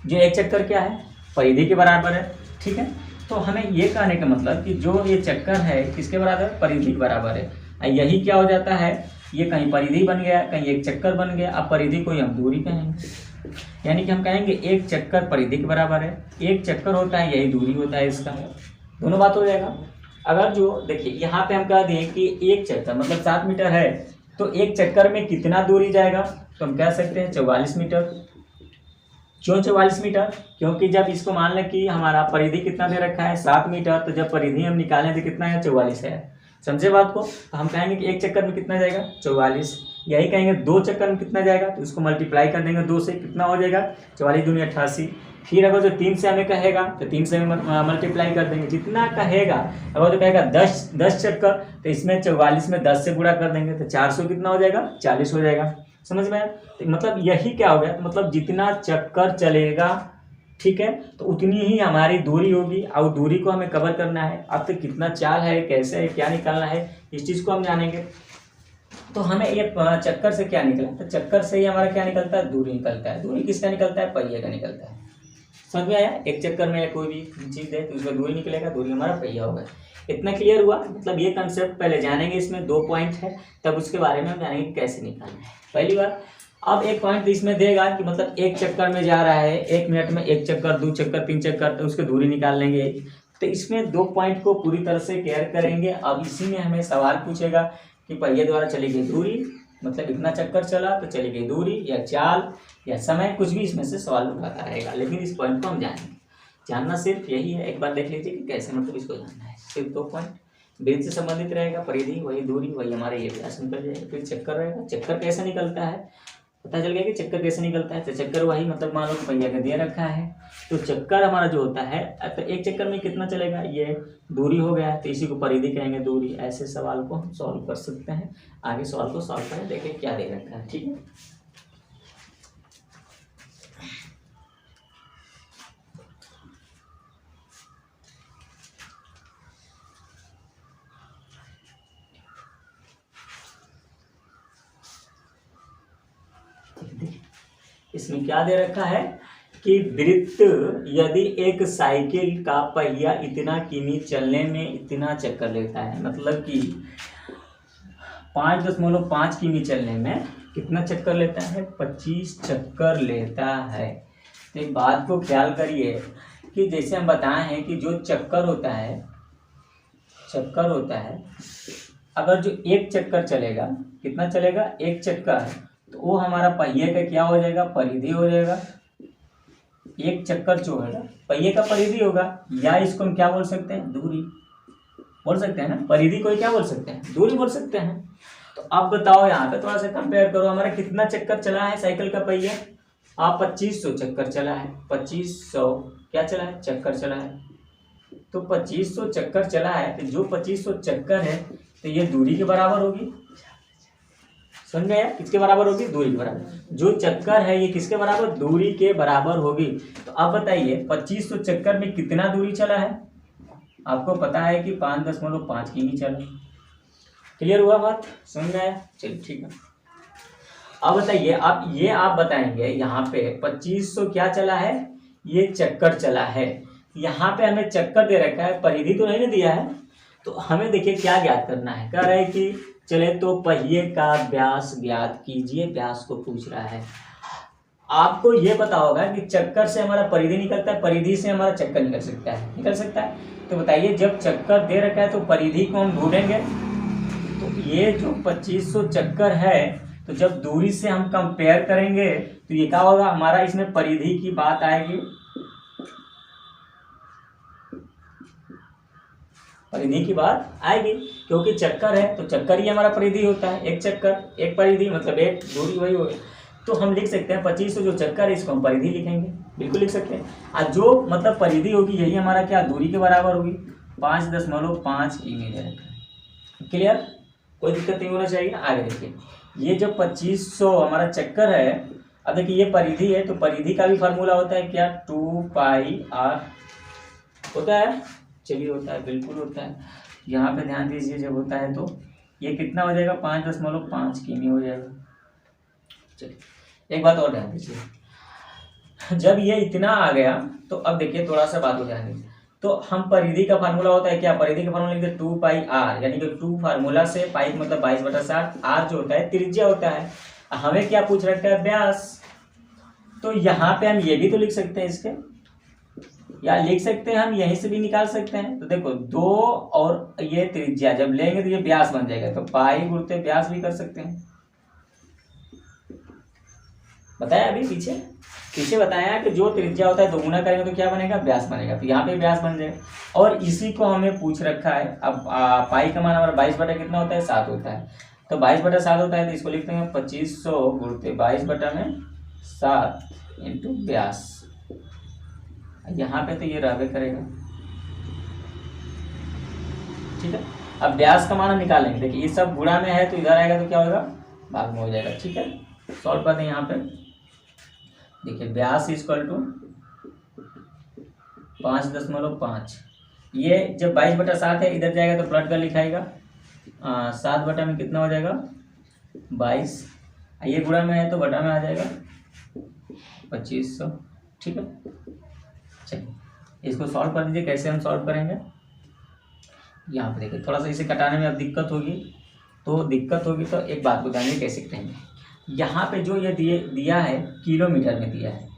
A: जो एक चक्कर क्या है, परिधि के बराबर है, ठीक है। तो हमें ये कहने का मतलब कि जो ये चक्कर है किसके बराबर है, परिधि के बराबर है। यही क्या हो जाता है, ये कहीं परिधि बन गया, कहीं एक चक्कर बन गया। अब परिधि को हम दूरी कहेंगे, यानी कि हम कहेंगे एक चक्कर परिधि के बराबर है, एक चक्कर होता है यही दूरी होता है इसका, दोनों बात हो जाएगा। अगर जो देखिए यहाँ पे हम कह दें कि एक चक्कर मतलब 7 मीटर है, तो एक चक्कर में कितना दूरी जाएगा, तो हम कह सकते हैं 44 मीटर। क्यों 44 मीटर, क्योंकि जब इसको मान लें कि हमारा परिधि कितना दे रखा है 7 मीटर, तो जब परिधि हम निकालें तो कितना है, 44 है। समझे बात को। तो हम कहेंगे कि एक चक्कर में कितना जाएगा, 44। यही कहेंगे 2 चक्कर में कितना जाएगा, तो इसको मल्टीप्लाई कर देंगे 2 से, कितना हो जाएगा, 44 दूनी 88। फिर अगर जो 3 से हमें कहेगा तो 3 से मल्टीप्लाई कर देंगे, जितना कहेगा। अगर जो कहेगा 10 चक्कर, तो इसमें 44 में 10 से गुणा कर देंगे तो 400 कितना हो जाएगा, 40 हो जाएगा। समझ में आया। तो मतलब यही क्या हो गया, तो मतलब जितना चक्कर चलेगा, ठीक है, तो उतनी ही हमारी दूरी होगी, और दूरी को हमें कवर करना है। अब तक कितना चाल है, कैसे है, क्या निकालना है, इस चीज़ को हम जानेंगे। तो हमें ये चक्कर से क्या निकला, तो चक्कर से ही हमारा क्या निकलता है, दूरी निकलता है। दूरी किसका निकलता है, पहिए का निकलता है। समझ में आया, एक चक्कर में कोई भी चीज़ है तो उसका दूरी निकलेगा, दूरी हमारा पहिया होगा। इतना क्लियर हुआ, मतलब ये कंसेप्ट पहले जानेंगे, इसमें 2 पॉइंट है, तब उसके बारे में हम जानेंगे कैसे निकालना है। पहली बात, अब एक पॉइंट इसमें देगा कि मतलब एक चक्कर में जा रहा है, 1 मिनट में 1 चक्कर, 2 चक्कर, 3 चक्कर, तो उसकी दूरी निकाल लेंगे। तो इसमें 2 पॉइंट को पूरी तरह से केयर करेंगे। अब इसी में हमें सवाल पूछेगा कि पहिए द्वारा चली गई दूरी, मतलब इतना चक्कर चला तो चली गई दूरी, या चाल, या समय, कुछ भी इसमें से सवाल उठाता रहेगा। लेकिन इस पॉइंट को हम जानेंगे, जानना सिर्फ यही है। एक बार देख लीजिए कि कैसे मतलब इसको जानना है। सिर्फ 2 पॉइंट, वृत्त से संबंधित रहेगा, परिधि वही दूरी वही हमारे ये व्यास निकल जाएगा। फिर चक्कर रहेगा, चक्कर कैसे निकलता है पता चल गया कि चक्कर कैसे निकलता है। तो चक्कर वही, मतलब मान लो कि पहिया का दे रखा है, तो चक्कर हमारा जो होता है, तो एक चक्कर में कितना चलेगा, ये दूरी हो गया, तो इसी को परिधि कहेंगे, दूरी। ऐसे सवाल को हम सॉल्व कर सकते हैं। आगे सवाल को सॉल्व करें, देखें क्या दे रखा है। ठीक है, इसमें क्या दे रखा है कि वृत्त यदि एक साइकिल का पहिया इतना किमी चलने में इतना चक्कर लेता है, मतलब कि 5.5 किमी चलने में कितना चक्कर लेता है, 25 चक्कर लेता है। तो एक बात को ख्याल करिए कि जैसे हम बताए हैं कि जो चक्कर होता है, अगर जो एक चक्कर चलेगा, कितना चलेगा, एक चक्कर, तो वो हमारा पहिए का क्या हो जाएगा, परिधि हो जाएगा। एक चक्कर जो है ना पहिए का परिधि होगा, या इसको हम क्या बोल सकते हैं, दूरी बोल सकते हैं ना। परिधि को क्या बोल सकते हैं, दूरी बोल सकते हैं। तो अब बताओ, यहाँ पे थोड़ा सा कंपेयर करो, हमारा कितना चक्कर चला है साइकिल का पहिया, आप 2500 चक्कर चला है, 2500 क्या चला है, चक्कर चला है। तो 2500 चक्कर चला है, तो जो 2500 चक्कर है तो ये दूरी के बराबर होगी। समझ गए, किसके बराबर होगी, दूरी के बराबर। जो चक्कर है ये किसके बराबर, दूरी के बराबर होगी। तो अब बताइए 2500 चक्कर में कितना दूरी चला है, आपको पता है कि 5.5 किमी चला। क्लियर हुआ बात, समझ गए, चलिए ठीक है। अब बताइए, आप बताएंगे यहाँ पे 2500 क्या चला है, ये चक्कर चला है। यहाँ पे हमें चक्कर दे रखा है, परिधि तो नहीं दिया है। तो हमें देखिए क्या ज्ञात करना है, कह रहा है कि चले तो पहिए का व्यास ज्ञात कीजिए, व्यास को पूछ रहा है। आपको ये पता होगा कि चक्कर से हमारा परिधि निकलता है, परिधि से हमारा चक्कर निकल सकता है। तो बताइए, जब चक्कर दे रखा है तो परिधि को हम ढूंढेंगे। तो ये जो 2500 चक्कर है, तो जब दूरी से हम कंपेयर करेंगे तो ये क्या होगा, हमारा इसमें परिधि की बात आएगी। परिधि की बात आएगी, क्योंकि चक्कर है तो चक्कर ही हमारा परिधि होता है। एक चक्कर एक परिधि, मतलब एक दूरी वही होगी। तो हम लिख सकते हैं 2500 जो चक्कर है इसको हम परिधि लिखेंगे, बिल्कुल लिख सकते हैं। और जो मतलब परिधि होगी यही हमारा क्या, दूरी के बराबर होगी, 5.5 किमी दे रखा है। क्लियर, कोई दिक्कत नहीं होना चाहिए। आगे देखिए, ये जो 2500 हमारा चक्कर है, अब देखिए ये परिधि है, तो परिधि का भी फार्मूला होता है क्या, 2πr होता है। चलिए होता है, बिल्कुल होता है। यहाँ पे ध्यान दीजिए, जब होता है तो ये कितना हो जाएगा, 5.5 किमी हो जाएगा। चलिए एक बात और ध्यान दीजिए, जब ये इतना आ गया तो अब देखिए थोड़ा सा बात हो जाएगी। तो हम परिधि का फार्मूला होता है क्या, परिधि का फार्मूला लिखते 2πr, यानी कि 2 फार्मूला से पाई मतलब 22/60, r जो होता है त्रिज्या होता है। हमें क्या पूछ रखा है, व्यास। तो यहाँ पे हम ये भी तो लिख सकते हैं इसके, या लिख सकते हैं हम यहीं से भी निकाल सकते हैं। तो देखो 2 और ये त्रिज्या जब लेंगे तो ये व्यास बन जाएगा, तो पाई गुणते व्यास भी कर सकते हैं। बताया अभी पीछे बताया कि जो त्रिज्या होता है 2 गुना करेंगे तो क्या बनेगा, व्यास बनेगा। तो यहाँ पे व्यास बन जाएगा, और इसी को हमें पूछ रखा है। अब पाई का मान हमारा 22 कितना होता है, 7 होता है। तो 22/7 होता है, तो इसको लिखते हैं 2500 गुणते 22/7 इंटू व्यास। यहाँ पे तो ये रहबे करेगा, ठीक है। अब व्यास का मान हम निकालेंगे। देखिए ये सब गुणा में है तो इधर आएगा तो क्या होगा, भाग में हो जाएगा, ठीक है। सॉल्व करते हैं यहाँ पे। देखिए व्यास इक्वल टू 5.5, ये जब 22/7 है इधर जाएगा तो प्लट कर लिखाएगा, 7 बटा में कितना हो जाएगा 22, ये गुणा में है तो बटा में आ जाएगा 2500। ठीक है, चलिए इसको सॉल्व कर दीजिए। कैसे हम सॉल्व करेंगे, यहाँ पे देखिए थोड़ा सा इसे कटाने में अब दिक्कत होगी, तो एक बात को जानिए कैसे करेंगे। यहाँ पे जो ये दिया है किलोमीटर में दिया है,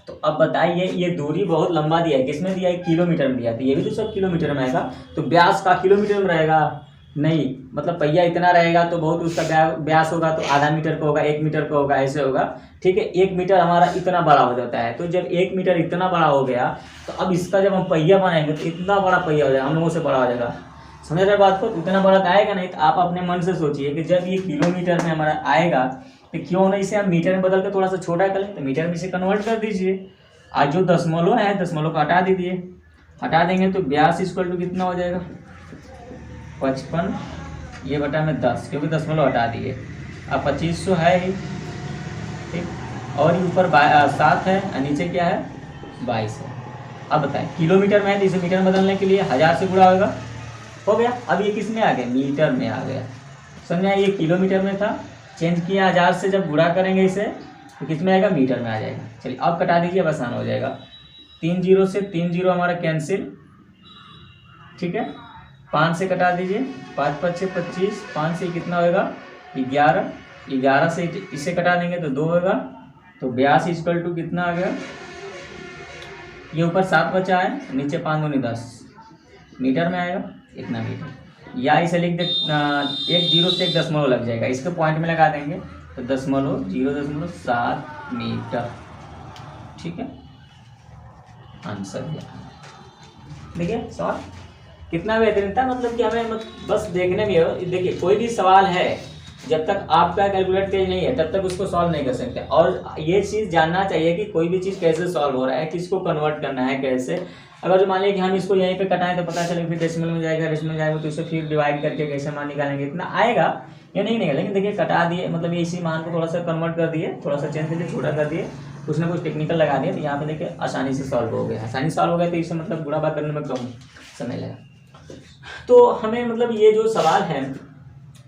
A: तो अब बताइए ये दूरी बहुत लंबा दिया है, किसमें दिया है, किलोमीटर में दिया है, तो ये भी तो सब किलोमीटर में आएगा। तो व्यास का किलोमीटर में रहेगा नहीं, मतलब पहिया इतना रहेगा तो बहुत उसका व्यास होगा तो आधा मीटर का होगा, 1 मीटर का होगा, ऐसे होगा। ठीक है, 1 मीटर हमारा इतना बड़ा हो जाता है। तो जब 1 मीटर इतना बड़ा हो गया तो अब इसका जब हम पहिया बनाएंगे तो इतना बड़ा पहिया हो जाएगा, हम लोगों से बड़ा हो जाएगा। समझ रहे बात को, इतना बड़ा तो आएगा नहीं। तो आप अपने मन से सोचिए कि जब ये किलोमीटर में हमारा आएगा तो क्यों नहीं इसे हम मीटर में बदल के थोड़ा सा छोटा कर लें, तो मीटर में इसे कन्वर्ट कर दीजिए। आज जो दशमलव है, दशमलव को हटा दीजिए, हटा देंगे तो व्यास इक्वल टू कितना हो जाएगा 55, ये बटा में 10, क्योंकि दशमलव हटा दिए। अब 2500 है ही, ठीक, और ये ऊपर 7 है और नीचे क्या है 22 है। अब बताएं किलोमीटर में है तो इसे मीटर में बदलने के लिए 1000 से गुणा होगा, हो गया। अब ये किस में आ गया, मीटर में आ गया। समझा, ये किलोमीटर में था, चेंज किया 1000 से, जब गुणा करेंगे इसे तो किस में आएगा, मीटर में आ जाएगा। चलिए अब कटा दीजिए, अब आसान हो जाएगा। 3 0 से 3 0 हमारा कैंसिल, ठीक है। 5 से कटा दीजिए, 5 5 से 25, 5 से कितना होगा 11, 11 से इसे कटा देंगे तो 2 होगा। तो व्यास इक्वल टू कितना आ गया, ये ऊपर 7 बचा है, नीचे 5 दूनी 10, मीटर में आएगा इतना मीटर। या इसे लिख दे 1 0 से 1 दशमलव लग जाएगा, इसके पॉइंट में लगा देंगे तो 0.07 मीटर। ठीक है, आंसर देखिए सवाल कितना बेहतरीन था। मतलब कि हमें बस देखने में, देखिए कोई भी सवाल है जब तक आपका कैलकुलेटर तेज नहीं है तब तक उसको सॉल्व नहीं कर सकते। और ये चीज़ जानना चाहिए कि कोई भी चीज़ कैसे सॉल्व हो रहा है, किसको कन्वर्ट करना है, कैसे। अगर जो मान लिया कि हम इसको यहीं पे कटाएं तो पता चले फिर डेसिमल में जाएगा, डेसिमल में जाएगा तो इसे फिर डिवाइड करके कैसे मान निकालेंगे, इतना आएगा या नहीं निकालेंगे। लेकिन देखिए कटा दिए, मतलब ये इसी मान को थोड़ा सा कन्वर्ट कर दिए, थोड़ा सा चेंज करके छोटा कर दिए, कुछ ना कुछ टेक्निकल लगा दिए, तो यहाँ पे देखिए आसानी से सॉल्व हो गया। आसानी सॉल्व हो गया तो इसे मतलब गुणा भाग करने में कम समय लगा। तो हमें मतलब ये जो सवाल है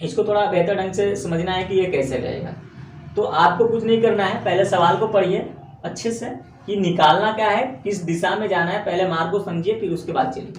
A: इसको थोड़ा बेहतर ढंग से समझना है कि ये कैसे रहेगा। तो आपको कुछ नहीं करना है, पहले सवाल को पढ़िए अच्छे से कि निकालना क्या है, किस दिशा में जाना है, पहले मार्ग को समझिए फिर उसके बाद चलिए।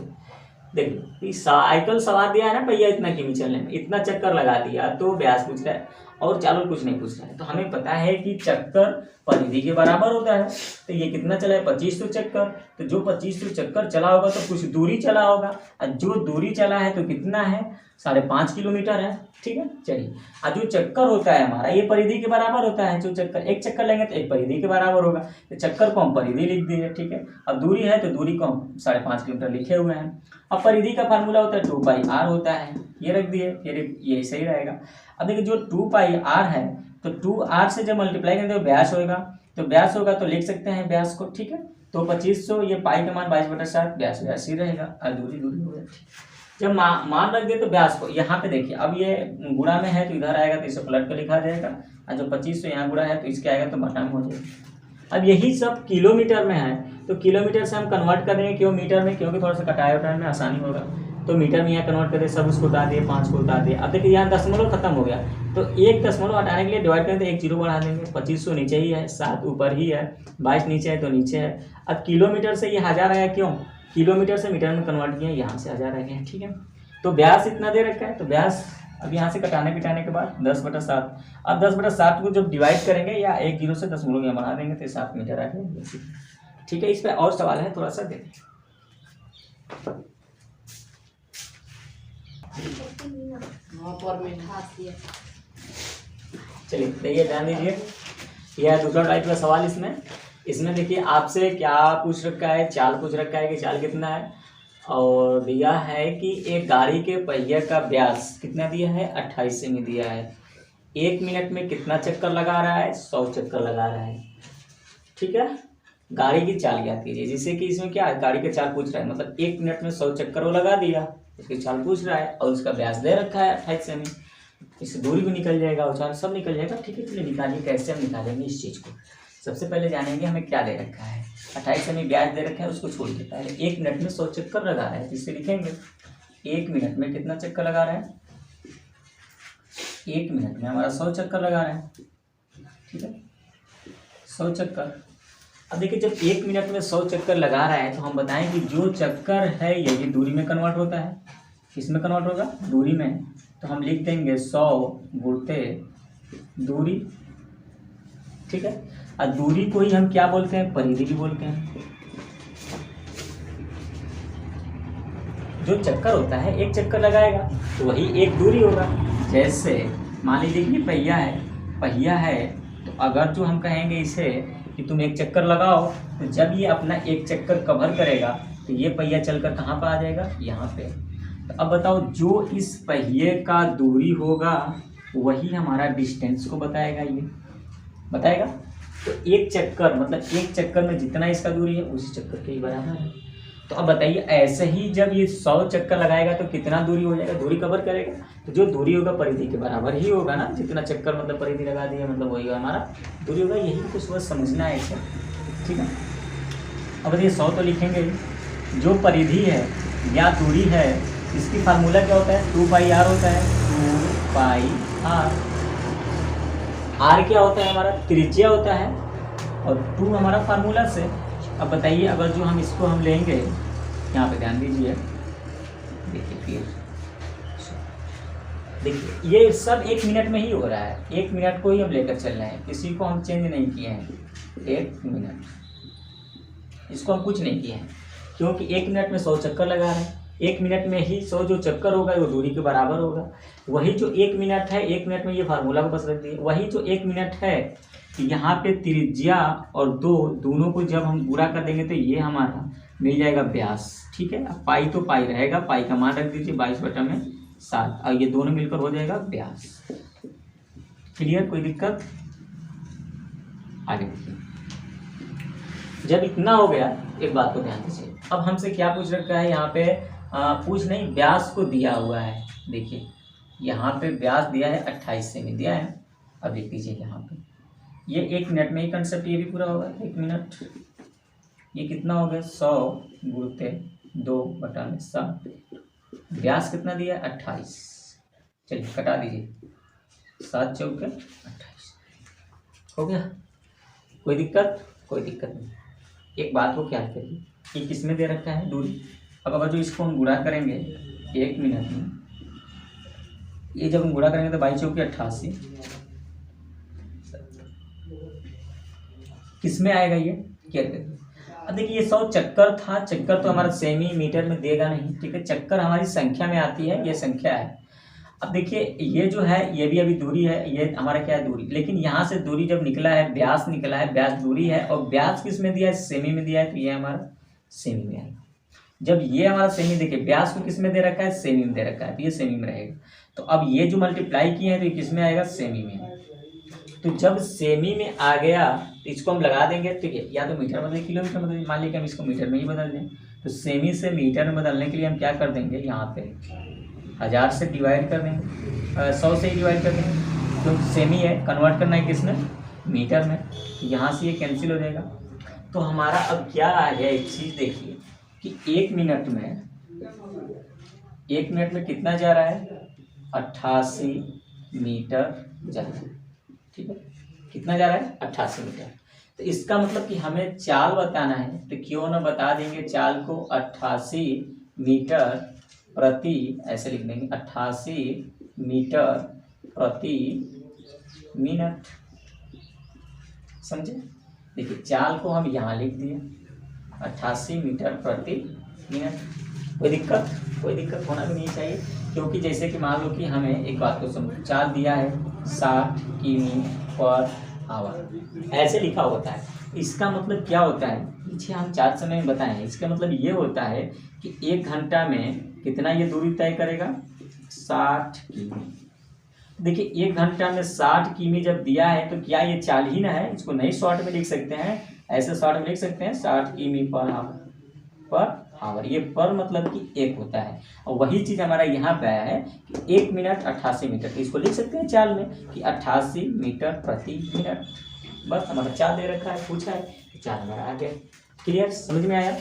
A: देखिए साइकिल सवार दिया है ना, पहिया इतना किमी चलने में, इतना चक्कर लगा दिया तो व्यास पूछ रहा है और चालू कुछ नहीं पूछ रहा है। तो हमें पता है कि चक्कर परिधि के बराबर होता है। तो ये कितना चला है 2500 चक्कर, तो जो 2500 चक्कर चला होगा तो कुछ दूरी चला होगा, और जो दूरी चला है तो कितना है 5.5 किलोमीटर है। ठीक है, चलिए और जो चक्कर होता है हमारा ये परिधि के बराबर होता है। जो चक्कर, एक चक्कर लेंगे तो एक परिधि के बराबर होगा, तो चक्कर को हम परिधि लिख देंगे। ठीक है, अब दूरी है तो दूरी को हम 5.5 किलोमीटर लिखे हुए हैं। अब परिधि का फार्मूला होता है 2πr होता है, ये रख दिए, ये सही रहेगा। अब देखिए जो 2πr है तो 2r से जब मल्टीप्लाई करेंगे तो व्यास होगा, तो व्यास होगा तो लिख सकते हैं व्यास को। ठीक है, तो 2500 ये पाई का मान 22/7 व्यास ही रहेगा और दूरी हो जाती है। जब मान रख दे तो व्यास को यहाँ पे देखिए, अब ये गुणा में है तो इधर आएगा तो इसे पलट कर लिखा जाएगा, और जो 2500 यहाँ गुणा है तो इसके आएगा तो बटा में हो जाएगा। अब यही सब किलोमीटर में है तो किलोमीटर से हम कन्वर्ट कर देंगे क्यों मीटर में, क्योंकि थोड़ा सा कटाए उठाए में आसानी होगा। तो मीटर में यहाँ कन्वर्ट कर दे, सब उसको उतार दिए, 5 को उतार दिए। अब देखिए यहाँ दशमलव खत्म हो गया तो एक दशमलव हटाने के लिए डिवाइड करें तो 1 0 बढ़ा देंगे। 2500 नीचे ही है, 7 ऊपर ही है, 22 नीचे है तो नीचे है। अब किलोमीटर से ये 1000 आया, क्यों किलोमीटर से मीटर में कन्वर्ट किया, यहाँ से 1000 आ गया। ठीक है, तो व्यास इतना दे रखा है तो व्यास अब यहाँ से कटाने पिटाने के बाद 10/7। अब 10/7 को जब डिवाइड करेंगे या 1 0 से दशमलव यहाँ बढ़ा देंगे तो 7 मीटर आ गया। ठीक है, इस पर और सवाल है, थोड़ा सा दे दें। चलिए देखिए ध्यान दीजिए, यह दूसरा टाइप का सवाल। इसमें देखिए आपसे क्या पूछ रखा है, चाल पूछ रखा है कि चाल कितना है, और दिया है कि एक गाड़ी के पहिए का व्यास कितना दिया है 28 सेमी दिया है। 1 मिनट में कितना चक्कर लगा रहा है, 100 चक्कर लगा रहा है। ठीक है, गाड़ी की चाल ज्ञात कीजिए, जिससे कि इसमें क्या है गाड़ी का चाल पूछ रहा है, मतलब 1 मिनट में 100 चक्कर वो लगा दिया, उसकी चाल पूछ रहा है और उसका व्यास दे रखा है 28 सेमी। इससे दूरी भी निकल जाएगा और चाल सब निकल जाएगा। ठीक है, चलिए निकालिए, कैसे हम निकालेंगे इस चीज़ को। सबसे पहले जानेंगे हमें क्या दे रखा है, 28 सेमी व्यास दे रखा है, उसको छोड़ के पहले 1 मिनट में 100 चक्कर लगा रहा है, जिससे लिखेंगे 1 मिनट में कितना चक्कर लगा रहा है 1 मिनट में हमारा 100 चक्कर लगा रहा है, ठीक है, 100 चक्कर। अब देखिए जब 1 मिनट में 100 चक्कर लगा रहा है तो हम बताएं कि जो चक्कर है ये दूरी में कन्वर्ट होता है। किस में कन्वर्ट होगा? दूरी में। तो हम लिख देंगे 100 गुणते दूरी, ठीक है। और दूरी को ही हम क्या बोलते हैं? परिधि भी बोलते हैं। जो चक्कर होता है, एक चक्कर लगाएगा तो वही एक दूरी होगा। जैसे मान लीजिए कि पहिया है तो अगर जो हम कहेंगे इसे कि तुम एक चक्कर लगाओ, तो जब ये अपना एक चक्कर कवर करेगा तो ये पहिया चलकर कहाँ पर आ जाएगा? यहाँ पे। तो अब बताओ, जो इस पहिए का दूरी होगा वही हमारा डिस्टेंस को बताएगा, ये बताएगा। तो एक चक्कर मतलब एक चक्कर में जितना इसका दूरी है उसी चक्कर के ही बराबर है। तो अब बताइए, ऐसे ही जब ये 100 चक्कर लगाएगा तो कितना दूरी हो जाएगा? दूरी कवर करेगा तो जो दूरी होगा परिधि के बराबर ही होगा ना। जितना चक्कर मतलब परिधि लगा दिया मतलब वही हमारा दूरी होगा। यही कुछ बस समझना है इसे, ठीक है। अब बताइए 100 तो लिखेंगे, जो परिधि है या दूरी है इसकी फार्मूला क्या होता है? 2πr होता है, 2πr। r क्या होता है? हमारा त्रिज्या होता है और 2 हमारा फार्मूला से। अब बताइए, अगर जो हम इसको हम लेंगे, यहाँ पे ध्यान दीजिए, देखिए फिर देखिए ये सब 1 मिनट में ही हो रहा है। 1 मिनट को ही हम लेकर चल रहे हैं, किसी को हम चेंज नहीं किए हैं। 1 मिनट, इसको हम कुछ नहीं किए हैं क्योंकि 1 मिनट में 100 चक्कर लगा रहे हैं। 1 मिनट में ही 100 जो चक्कर होगा वो दूरी के बराबर होगा। वही जो 1 मिनट है, 1 मिनट में ये फार्मूला को बस रख दिए। वही जो 1 मिनट है यहाँ पे त्रिज्या और दोनों को जब हम पूरा कर देंगे तो ये हमारा मिल जाएगा व्यास, ठीक है। अब पाई तो पाई रहेगा, पाई का मान रख दीजिए 22/7 और ये दोनों मिलकर हो जाएगा व्यास। क्लियर? कोई दिक्कत? आगे देखिए, जब इतना हो गया, एक बात को ध्यान दीजिए। अब हमसे क्या पूछ रखा है यहाँ पे? पूछ नहीं, व्यास को दिया हुआ है। देखिए यहाँ पे व्यास दिया है 28 सेमी दिया है। अब देख लीजिए यहाँ पे ये 1 मिनट में ही कंसेप्ट ये भी पूरा होगा। 1 मिनट ये कितना हो गया? 100 गुणते 2/7। व्यास कितना दिया है? 28। चलिए कटा दीजिए, 7 चौके 28 हो गया। कोई दिक्कत? कोई दिक्कत नहीं। एक बात को ख्याल करिए, ये किस में दे रखा है? दूरी। अब अगर जो इसको हम गुणा करेंगे 1 मिनट में, ये जब हम गुणा करेंगे तो 22 चौके 88 किस में आएगा? ये क्लियर करिए। अब देखिए ये 100 चक्कर था, चक्कर तो हमारा सेमी मीटर में देगा नहीं, ठीक है। चक्कर हमारी संख्या में आती है, ये संख्या है। अब देखिए ये जो है ये भी अभी दूरी है, ये हमारा क्या है? दूरी। लेकिन यहाँ से दूरी जब निकला है, व्यास निकला है, व्यास दूरी है और व्यास किस में दिया है? सेमी में दिया है, तो ये हमारा सेमी में आएगा। जब ये हमारा सेमी, देखिए व्यास को किस में दे रखा है? सेमी में दे रखा है, तो ये सेमी में रहेगा। तो अब ये जो मल्टीप्लाई किए हैं तो ये किस में आएगा? सेमी में। तो जब सेमी में आ गया तो इसको हम लगा देंगे, ठीक है। या तो मीटर बदले किलोमीटर बदले, मान लीजिए कि हम इसको मीटर में ही बदल दें, तो सेमी से मीटर में बदलने के लिए हम क्या कर देंगे? यहाँ पे 1000 से डिवाइड कर देंगे, 100 से ही डिवाइड कर देंगे। तो सेमी है, कन्वर्ट करना है किसमें? मीटर में। यहाँ से ये कैंसिल हो जाएगा। तो हमारा अब क्या आ गया? एक चीज़ देखिए कि 1 मिनट में कितना जा रहा है? 88 मीटर जा रहा है, ठीक है। कितना जा रहा है? 88 मीटर। तो इसका मतलब कि हमें चाल बताना है, तो क्यों ना बता देंगे चाल को 88 मीटर प्रति, ऐसे लिख देंगे 88 मीटर प्रति मिनट। समझे? देखिए चाल को हम यहाँ लिख दिए 88 मीटर प्रति मिनट। कोई दिक्कत? कोई दिक्कत होना भी नहीं चाहिए, क्योंकि जैसे कि मान लो कि हमें एक बात को समझो, चाल दिया है 60 किमी/आवर, ऐसे लिखा होता है। इसका मतलब क्या होता है? पीछे हम 4 समय में बताएं। इसका मतलब ये होता है कि 1 घंटा में कितना ये दूरी तय करेगा? 60 किमी। देखिए 1 घंटा में 60 किमी जब दिया है तो क्या ये चाल ही ना है? इसको नहीं शॉर्ट में लिख सकते हैं, ऐसे शॉर्ट में लिख सकते हैं 60 किमी/आवर। ये पर मतलब कि 1 होता है। और वही चीज़ हमारा यहाँ पे आया है कि 1 मिनट 88 मीटर, तो इसको लिख सकते हैं चाल में कि 88 मीटर प्रति मिनट। बस हमारा चाल दे रखा है, पूछा है, तो चाल हमारा आ गया। क्लियर? समझ में आया?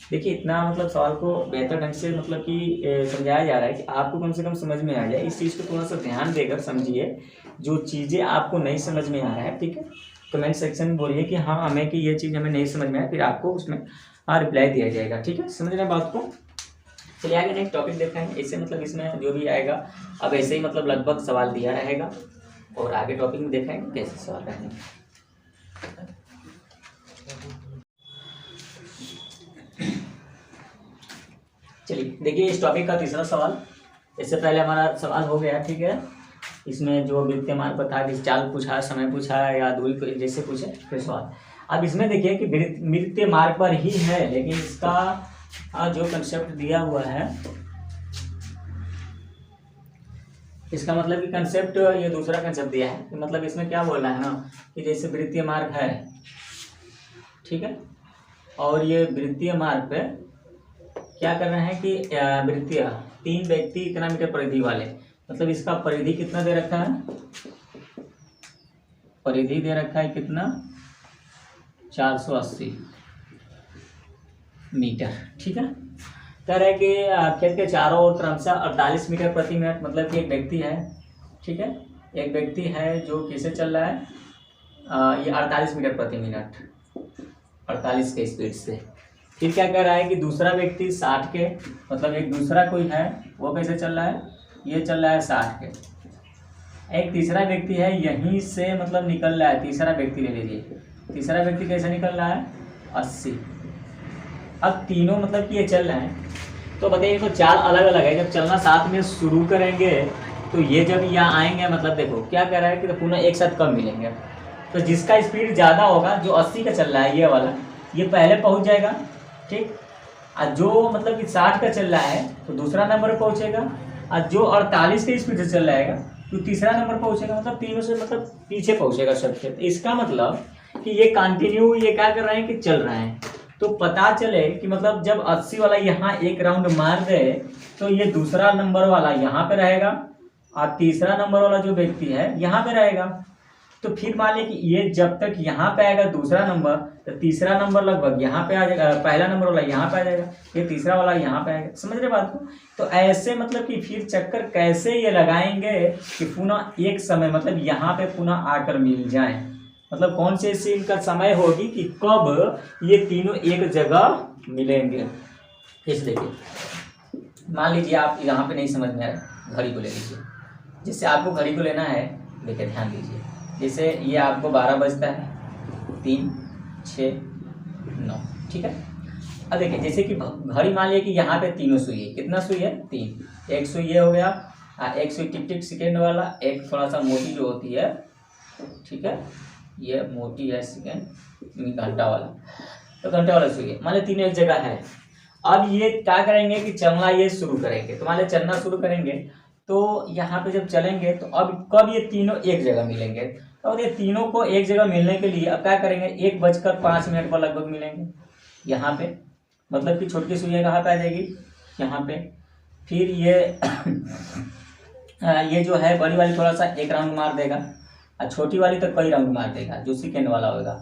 A: देखिए इतना मतलब सवाल को बेहतर ढंग से मतलब कि समझाया जा रहा है कि आपको कम से कम समझ में आ जाए। इस चीज़ को थोड़ा सा ध्यान देकर समझिए, जो चीज़ें आपको नहीं समझ में आ रहा है, ठीक है, कमेंट सेक्शन में बोलिए कि हाँ हमें कि ये चीज़ हमें नहीं समझ में आया, फिर आपको उसमें रिप्लाई दिया जाएगा, ठीक है, समझ रहे हैं बात को। चलिए आगे नेक्स्ट टॉपिक देखेंगे। ऐसे मतलब इसमें जो भी आएगा अब ऐसे ही मतलब लगभग सवाल दिया रहेगा, और आगे टॉपिक में देखेंगे कैसे सवाल रहेंगे। चलिए देखिए इस टॉपिक का तीसरा सवाल। इससे पहले हमारा सवाल हो गया, ठीक है, इसमें जो वृत्तीय मार्ग पर था कि चाल पूछा, समय पूछा या दूरी को जैसे पूछे फिर सवाल। अब इसमें देखिए कि वृत्तीय मार्ग पर ही है, लेकिन इसका जो कंसेप्ट दिया हुआ है, इसका मतलब कि कंसेप्ट ये दूसरा कंसेप्ट दिया है कि मतलब इसमें क्या बोल रहा है ना कि जैसे वृत्तीय मार्ग है, ठीक है, और ये वृत्तीय मार्ग पे क्या कर रहे हैं कि वृत्तीय 3 व्यक्ति इतना मीटर परिधि वाले, मतलब इसका परिधि कितना दे रखा है, परिधि दे रखा है कितना 480 मीटर, ठीक है। कह रहे हैं कि खेत के चारों ओर क्रमशः 48 मीटर प्रति मिनट, मतलब कि एक व्यक्ति है, ठीक है, एक व्यक्ति है जो किसे चल रहा है ये 48 मीटर प्रति मिनट, 48 के स्पीड से। फिर क्या कर रहा है कि दूसरा व्यक्ति 60 के, मतलब एक दूसरा कोई है वो कैसे चल रहा है, ये चल रहा है 60 के। एक तीसरा व्यक्ति है यहीं से मतलब निकल रहा है, तीसरा व्यक्ति ले लीजिए, तीसरा व्यक्ति कैसे निकल रहा है 80। अब तीनों मतलब कि ये चल रहे हैं, तो बताइए तो चाल अलग अलग है। जब चलना साथ में शुरू करेंगे तो ये जब यहाँ आएंगे, मतलब देखो क्या कह रहा है कि पुनः एक साथ कब मिलेंगे, तो जिसका स्पीड ज़्यादा होगा, जो 80 का चल रहा है ये वाला, ये पहले पहुँच जाएगा, ठीक। और जो मतलब कि 60 का चल रहा है तो दूसरा नंबर पहुँचेगा, और जो 48 के स्पीड से चल जाएगा तो तीसरा नंबर पहुँचेगा, मतलब तीनों से मतलब पीछे पहुँचेगा सबसे। तो इसका मतलब कि ये कंटिन्यू ये क्या कर रहे हैं कि चल रहे हैं। तो पता चले कि मतलब जब 80 वाला यहाँ एक राउंड मार दे तो ये दूसरा नंबर वाला यहाँ पे रहेगा, और तीसरा नंबर वाला जो व्यक्ति है यहाँ पे रहेगा। तो फिर मान लें कि ये जब तक यहाँ पे आएगा दूसरा नंबर, तो तीसरा नंबर लगभग यहाँ पे आ जाएगा, पहला नंबर वाला यहाँ पे आ जाएगा, ये तीसरा वाला यहाँ पे आएगा। समझ रहे बात को। तो ऐसे मतलब कि फिर चक्कर कैसे ये लगाएंगे कि पुनः एक समय मतलब यहाँ पे पुनः आकर मिल जाए, मतलब कौन से ऐसी इनका समय होगी कि कब ये तीनों एक जगह मिलेंगे। इस देखिए मान लीजिए आप यहाँ पे नहीं समझ में आया, घड़ी को ले लीजिए। जैसे आपको घड़ी को लेना है, देखिए ध्यान दीजिए, जैसे ये आपको 12 बजता है, 3, 6, 9, ठीक है। अब देखिए जैसे कि घड़ी मान लिया कि यहाँ पे तीनों सुई है, कितना सुई है 3, एक सुई ये हो गया, एक सुई टिक टिक सेकेंड वाला, एक थोड़ा सा मोटी जो होती है, ठीक है, ये मोटी है सेकेंड, घंटा वाला, तो घंटे वाला सुई है, मान लिया तीनों एक जगह है। अब ये क्या करेंगे कि चलना ये शुरू करेंगे, तो मान लिया चलना शुरू करेंगे तो यहाँ पे जब चलेंगे तो अब कब ये तीनों एक जगह मिलेंगे, और ये तीनों को एक जगह मिलने के लिए अब क्या करेंगे 1:05 पर लगभग मिलेंगे यहाँ पे, मतलब कि छोटी सुई कहाँ पे आ जाएगी यहाँ पे। फिर ये जो है बड़ी वाली थोड़ा सा एक राउंड मार देगा, और छोटी वाली तो कई राउंड मार देगा जो सेकेंड वाला होगा।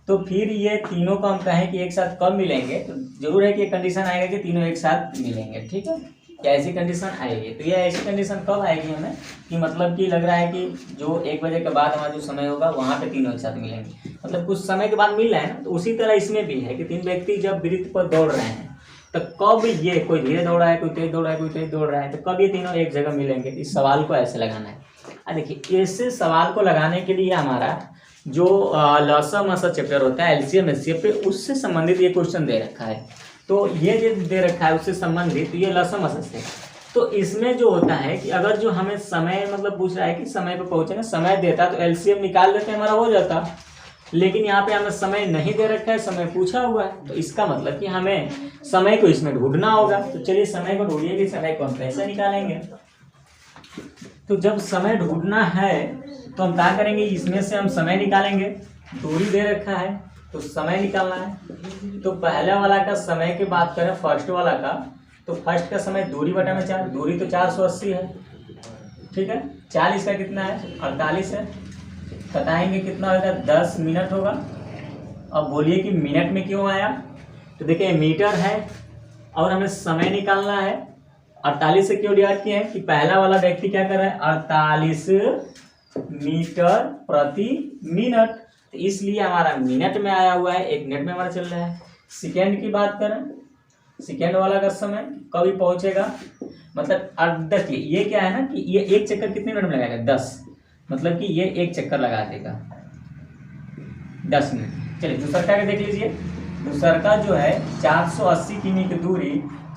A: तो फिर ये तीनों को हम कहें कि एक साथ कब मिलेंगे, तो जरूर है कि कंडीशन आएगा कि तीनों एक साथ मिलेंगे, ठीक है, क्या ऐसी कंडीशन आएगी। तो ये ऐसी कंडीशन कब आएगी हमें कि मतलब कि लग रहा है कि जो 1 बजे के बाद हमारा जो समय होगा वहाँ पे तीनों एक साथ मिलेंगे, मतलब कुछ समय के बाद मिल रहे हैं ना। तो उसी तरह इसमें भी है कि 3 व्यक्ति जब वृत्त पर दौड़ रहे हैं तो कब ये कोई धीरे दौड़ रहा है, कोई तेज दौड़ रहा है, कोई तेज दौड़ रहा है, तो कब ये तीनों एक जगह मिलेंगे। इस सवाल को ऐसे लगाना है। देखिए ऐसे सवाल को लगाने के लिए हमारा जो लसा मसा चैप्टर होता है एलसीएम एचसीएफ पे, उससे संबंधित ये क्वेश्चन दे रखा है। तो ये जो दे रखा है उससे संबंधित ये लसा मसा से, तो इसमें जो होता है कि अगर जो हमें समय मतलब पूछ रहा है कि समय पे पहुंचेगा, समय देता तो एलसीएम निकाल देते हमारा हो जाता, लेकिन यहाँ पे हमें समय नहीं दे रखा है, समय पूछा हुआ है। तो इसका मतलब कि हमें समय को इसमें ढूंढना होगा। तो चलिए समय को ढूंढिए कि समय को हम कैसे निकालेंगे। तो जब समय ढूंढना है तो हम क्या करेंगे, इसमें से हम समय निकालेंगे। दूरी दे रखा है तो समय निकालना है। तो पहले वाला का समय की बात करें, फर्स्ट वाला का, तो फर्स्ट का समय दूरी बटा में 4, दूरी तो 480 है, ठीक है। 40 का कितना है 48 है, बताएंगे कितना होगा 10 मिनट होगा। अब बोलिए कि मिनट में क्यों आया, तो देखिए मीटर है और हमें समय निकालना है। 48 से क्यों डिवाइड किए हैं कि पहला वाला व्यक्ति क्या कर रहा है 48 मीटर प्रति मिनट, तो इसलिए हमारा मिनट में आया हुआ है, 1 मिनट में हमारा चल रहा है। सेकेंड की बात करें, सेकेंड वाला का समय कभी पहुंचेगा, मतलब देखिए ये क्या है ना कि ये एक चक्कर कितने मिनट में लगाएगा 10, मतलब कि ये एक चक्कर लगा देगा 10 मिनट। चलिए दूसरा का देख लीजिए। दूसरा का जो है 480 किमी की दूरी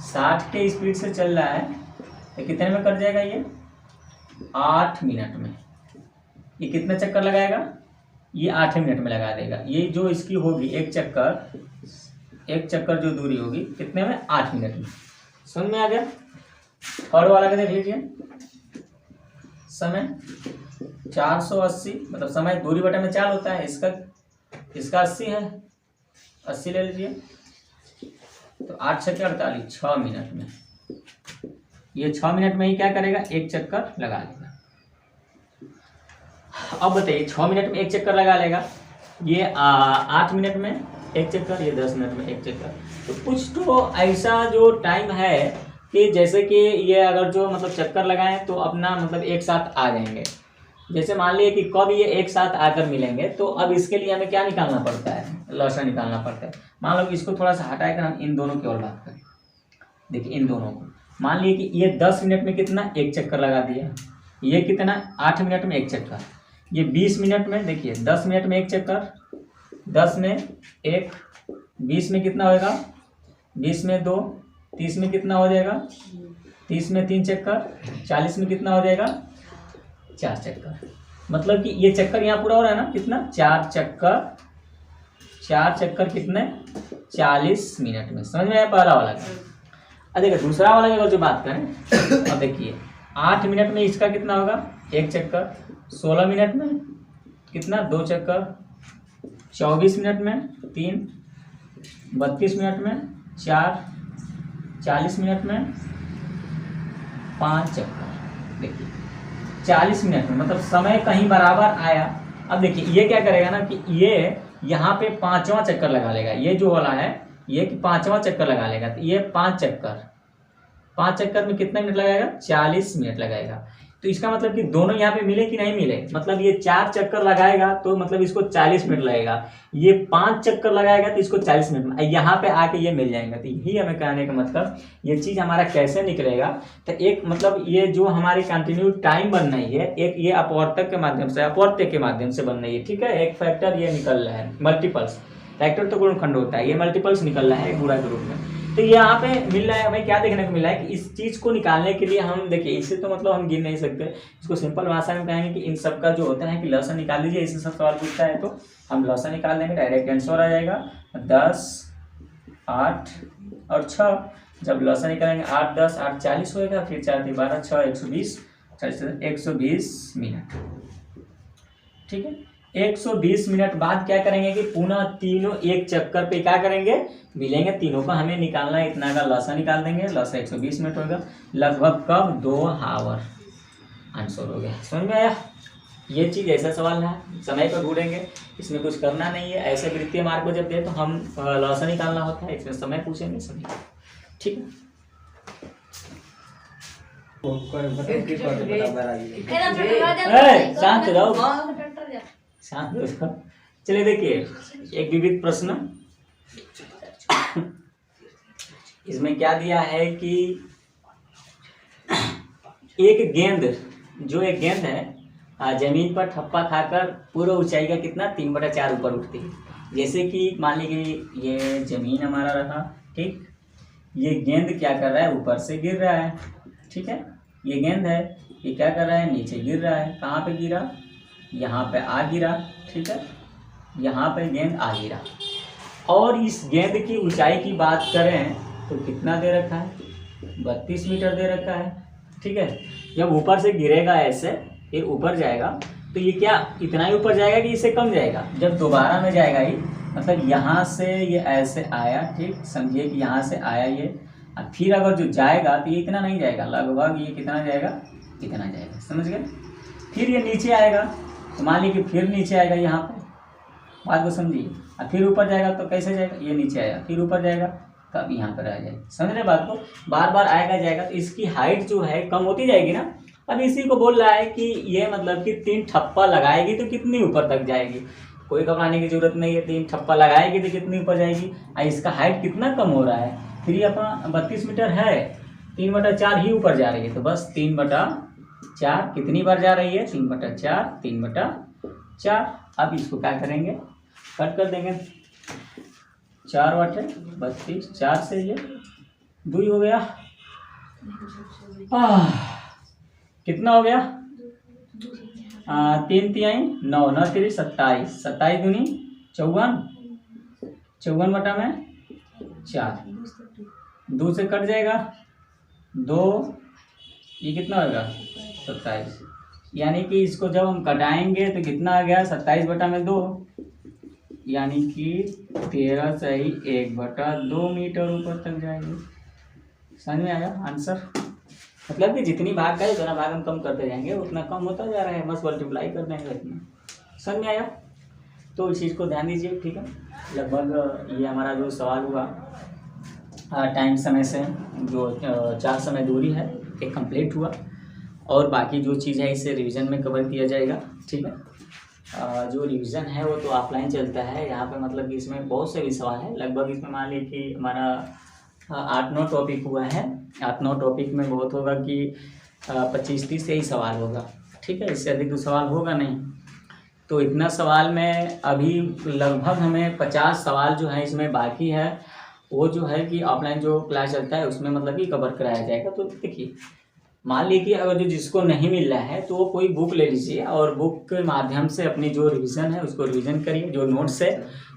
A: 60 के स्पीड से चल रहा है, तो कितने में कट जाएगा ये 8 मिनट में। ये कितने चक्कर लगाएगा, ये 8 मिनट में लगा देगा। ये जो इसकी होगी एक चक्कर जो दूरी होगी कितने में 8 मिनट में। समझ में आ गया। थर्ड वाला का देख लीजिए। समय 480 मतलब समय दूरी बटे में 4 होता है, इसका 80 है, 80 ले लीजिए। तो 8 छक्के 48 6 मिनट में, ये 6 मिनट में ही क्या करेगा एक चक्कर लगा लेगा। अब बताइए 6 मिनट में एक चक्कर लगा लेगा, ये 8 मिनट में एक चक्कर, ये 10 मिनट में एक चक्कर। तो कुछ तो ऐसा जो टाइम है कि जैसे कि ये अगर जो मतलब चक्कर लगाएं तो अपना मतलब एक साथ आ जाएंगे। जैसे मान लीजिए कि कब ये एक साथ आकर मिलेंगे, तो अब इसके लिए हमें क्या निकालना पड़ता है, लॉसन निकालना पड़ता है। मान लो कि इसको थोड़ा सा हटाकर हम इन दोनों की ओर बात करें। देखिए इन दोनों को मान लीजिए कि ये 10 मिनट में कितना एक चक्कर लगा दिया, ये कितना 8 मिनट में एक चक्कर, ये 20 मिनट में देखिए 10 मिनट में एक चक्कर, 10 में 1, 20 में कितना होएगा 20 में 2, 30 में कितना हो जाएगा 30 में 3 चक्कर, 40 में कितना हो जाएगा 4 चक्कर। मतलब कि ये चक्कर यहाँ पूरा हो रहा है ना, कितना 4 चक्कर कितने 40 मिनट में। समझ में आया पहला वाला का। अब देखिए दूसरा वाला की अगर जो बात करें, अब देखिए 8 मिनट में इसका कितना होगा एक चक्कर, 16 मिनट में कितना 2 चक्कर, 24 मिनट में 3, 32 मिनट में 4, 40 मिनट में 5 चक्कर। देखिए 40 मिनट में मतलब समय कहीं बराबर आया। अब देखिए ये क्या करेगा ना कि ये यहाँ पे 5वां चक्कर लगा लेगा, ये जो वाला है ये कि 5वां चक्कर लगा लेगा, तो ये 5 चक्कर में कितना मिनट लगाएगा 40 मिनट लगाएगा। तो इसका मतलब कि दोनों यहाँ पे मिले कि नहीं मिले, मतलब ये 4 चक्कर लगाएगा तो मतलब इसको 40 मिनट लगेगा, ये 5 चक्कर लगाएगा तो इसको 40 मिनट में, यहाँ पे आके ये मिल जाएगा। तो यही हमें कहने का मतलब ये चीज़ हमारा कैसे निकलेगा। तो एक मतलब ये जो हमारी कंटिन्यू टाइम बन रही है, एक ये अपवर्तक के माध्यम से अपवर्त्य के माध्यम से बन रही है, ठीक है। एक फैक्टर ये निकल रहा है, मल्टीपल्स फैक्टर तो गुणनखंड होता है, ये मल्टीपल्स निकल रहा है एक गुणा के रूप में। तो यहाँ पे मिल रहा है हमें क्या देखने को मिला है कि इस चीज़ को निकालने के लिए हम देखिए इससे तो मतलब हम गिन नहीं सकते, इसको सिंपल भाषा में कहेंगे कि इन सब का जो होता है कि लॉसन निकाल लीजिए। इससे सब सवाल पूछता है तो हम लॉसन निकाल देंगे, डायरेक्ट आंसर आ जाएगा 10, 8 और 6। जब लॉसन निकालेंगे 8, 10, 8 40 होएगा, फिर 4, 3, 12, 6 120, 120 मिनट, ठीक है। 120 मिनट बाद क्या करेंगे कि पुनः तीनों एक चक्कर पे क्या करेंगे मिलेंगे, तीनों का हमें निकालना है, इतना का लॉसा निकाल देंगे। लॉसा 120 मिनट होगा, लगभग कब 2 आवर आंसर हो गया। समझ में आया। ये चीज़ ऐसा सवाल है, समय पर ढूंढेंगे, इसमें कुछ करना नहीं है। ऐसे वृत्तीय मार्ग को जब दे तो हम लॉसा निकालना होता है, इसमें समय पूछेंगे सभी, ठीक है। शांत रहो, शांत हो जाओ। चलिए देखिए एक विविध प्रश्न, इसमें क्या दिया है कि एक गेंद है जमीन पर ठप्पा खाकर पूर्व ऊंचाई का कितना 3/4 ऊपर उठती है। जैसे कि मान लीजिए ये जमीन हमारा रहा, ठीक, ये गेंद क्या कर रहा है ऊपर से गिर रहा है, ठीक है। ये गेंद है, ये क्या कर रहा है नीचे गिर रहा है। कहाँ पे गिरा, यहाँ पे आ गिरा, ठीक है, यहाँ पे गेंद आ गिरा। और इस गेंद की ऊंचाई की बात करें तो कितना दे रखा है 32 मीटर दे रखा है, ठीक है। जब ऊपर से गिरेगा ऐसे फिर ऊपर जाएगा तो ये क्या इतना ही ऊपर जाएगा कि इससे कम जाएगा। जब दोबारा में जाएगा ये मतलब यहाँ से ये ऐसे आया, ठीक, समझिए कि यहाँ से आया ये, और फिर अगर जो जाएगा तो ये इतना नहीं जाएगा, लगभग ये कितना जाएगा इतना जाएगा, समझ गए। फिर ये नीचे आएगा तो मान लीजिए फिर नीचे आएगा यहाँ पे, बात को समझिए। और फिर ऊपर जाएगा तो कैसे जाएगा, ये नीचे आएगा, फिर ऊपर जाएगा तब यहाँ पर आ जाएगा। समझ रहे बात को, बार बार आएगा जाएगा तो इसकी हाइट जो है कम होती जाएगी ना। अब इसी को बोल रहा है कि ये मतलब कि 3 ठप्पा लगाएगी तो कितनी ऊपर तक जाएगी। कोई घबराने की जरूरत नहीं है, 3 ठप्पा लगाएगी तो कितनी ऊपर जाएगी। और इसका हाइट कितना कम हो रहा है, फिर ये अपना 32 मीटर है, 3/4 ही ऊपर जा रही है। तो बस 3/4 कितनी बार जा रही है, 3/4, 3/4। अब इसको क्या करेंगे, कट कर देंगे। 4 बटे 32, 4 से ये 2 हो गया। कितना हो गया, 3 तिहाई 9, 9 3 27, 27 दूनी 54, 54 बटा में 4, 2 से कट जाएगा 2, ये कितना होगा 27। यानी कि इसको जब हम कटाएंगे तो कितना आ गया 27 बटा में 2, यानी कि 13 से ही 1/2 मीटर ऊपर तक जाएगी। समझ में आया आंसर। मतलब कि जितनी भाग का है उतना भाग हम कम करते जाएंगे, उतना कम होता जा रहा है, बस मल्टीप्लाई कर देंगे इतना। समझ में आया, तो इस चीज़ को ध्यान दीजिए, ठीक है। लगभग ये हमारा जो सवाल हुआ टाइम समय से जो 4 समय दूरी है एक कंप्लीट हुआ, और बाकी जो चीज़ है इसे रिवीजन में कवर किया जाएगा, ठीक है। जो रिवीजन है वो तो ऑफलाइन चलता है, यहाँ पे मतलब कि इसमें बहुत से भी सवाल है। लगभग इसमें मान लीजिए कि हमारा 8-9 टॉपिक हुआ है। 8-9 टॉपिक में बहुत होगा कि 25-30 ही सवाल होगा, ठीक है। इससे अधिक तो सवाल होगा नहीं। तो इतना सवाल में अभी लगभग हमें 50 सवाल जो है इसमें बाकी है, वो जो है कि ऑफलाइन जो क्लास चलता है उसमें मतलब कि कवर कराया जाएगा। तो देखिए, मान लीजिए अगर जो जिसको नहीं मिल रहा है तो वो कोई बुक ले लीजिए और बुक के माध्यम से अपनी जो रिवीजन है उसको रिवीजन करिए। जो नोट्स है,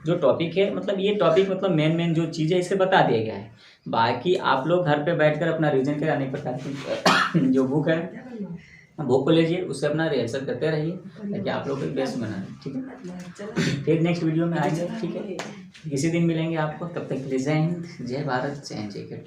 A: जो टॉपिक है, मतलब ये टॉपिक मतलब मेन जो चीज़ है इसे बता दिया गया है। बाकी आप लोग घर पे बैठकर अपना रिवीजन करें, अनेक प्रकार की जो बुक है बुक को लीजिए, उससे अपना रिहर्सल करते रहिए ताकि आप लोग को बेस्ट बना, ठीक है। फिर नेक्स्ट वीडियो में आएंगे, ठीक है। किसी दिन मिलेंगे आपको, तब तक के लिए जय हिंद, जय भारत, जय जय।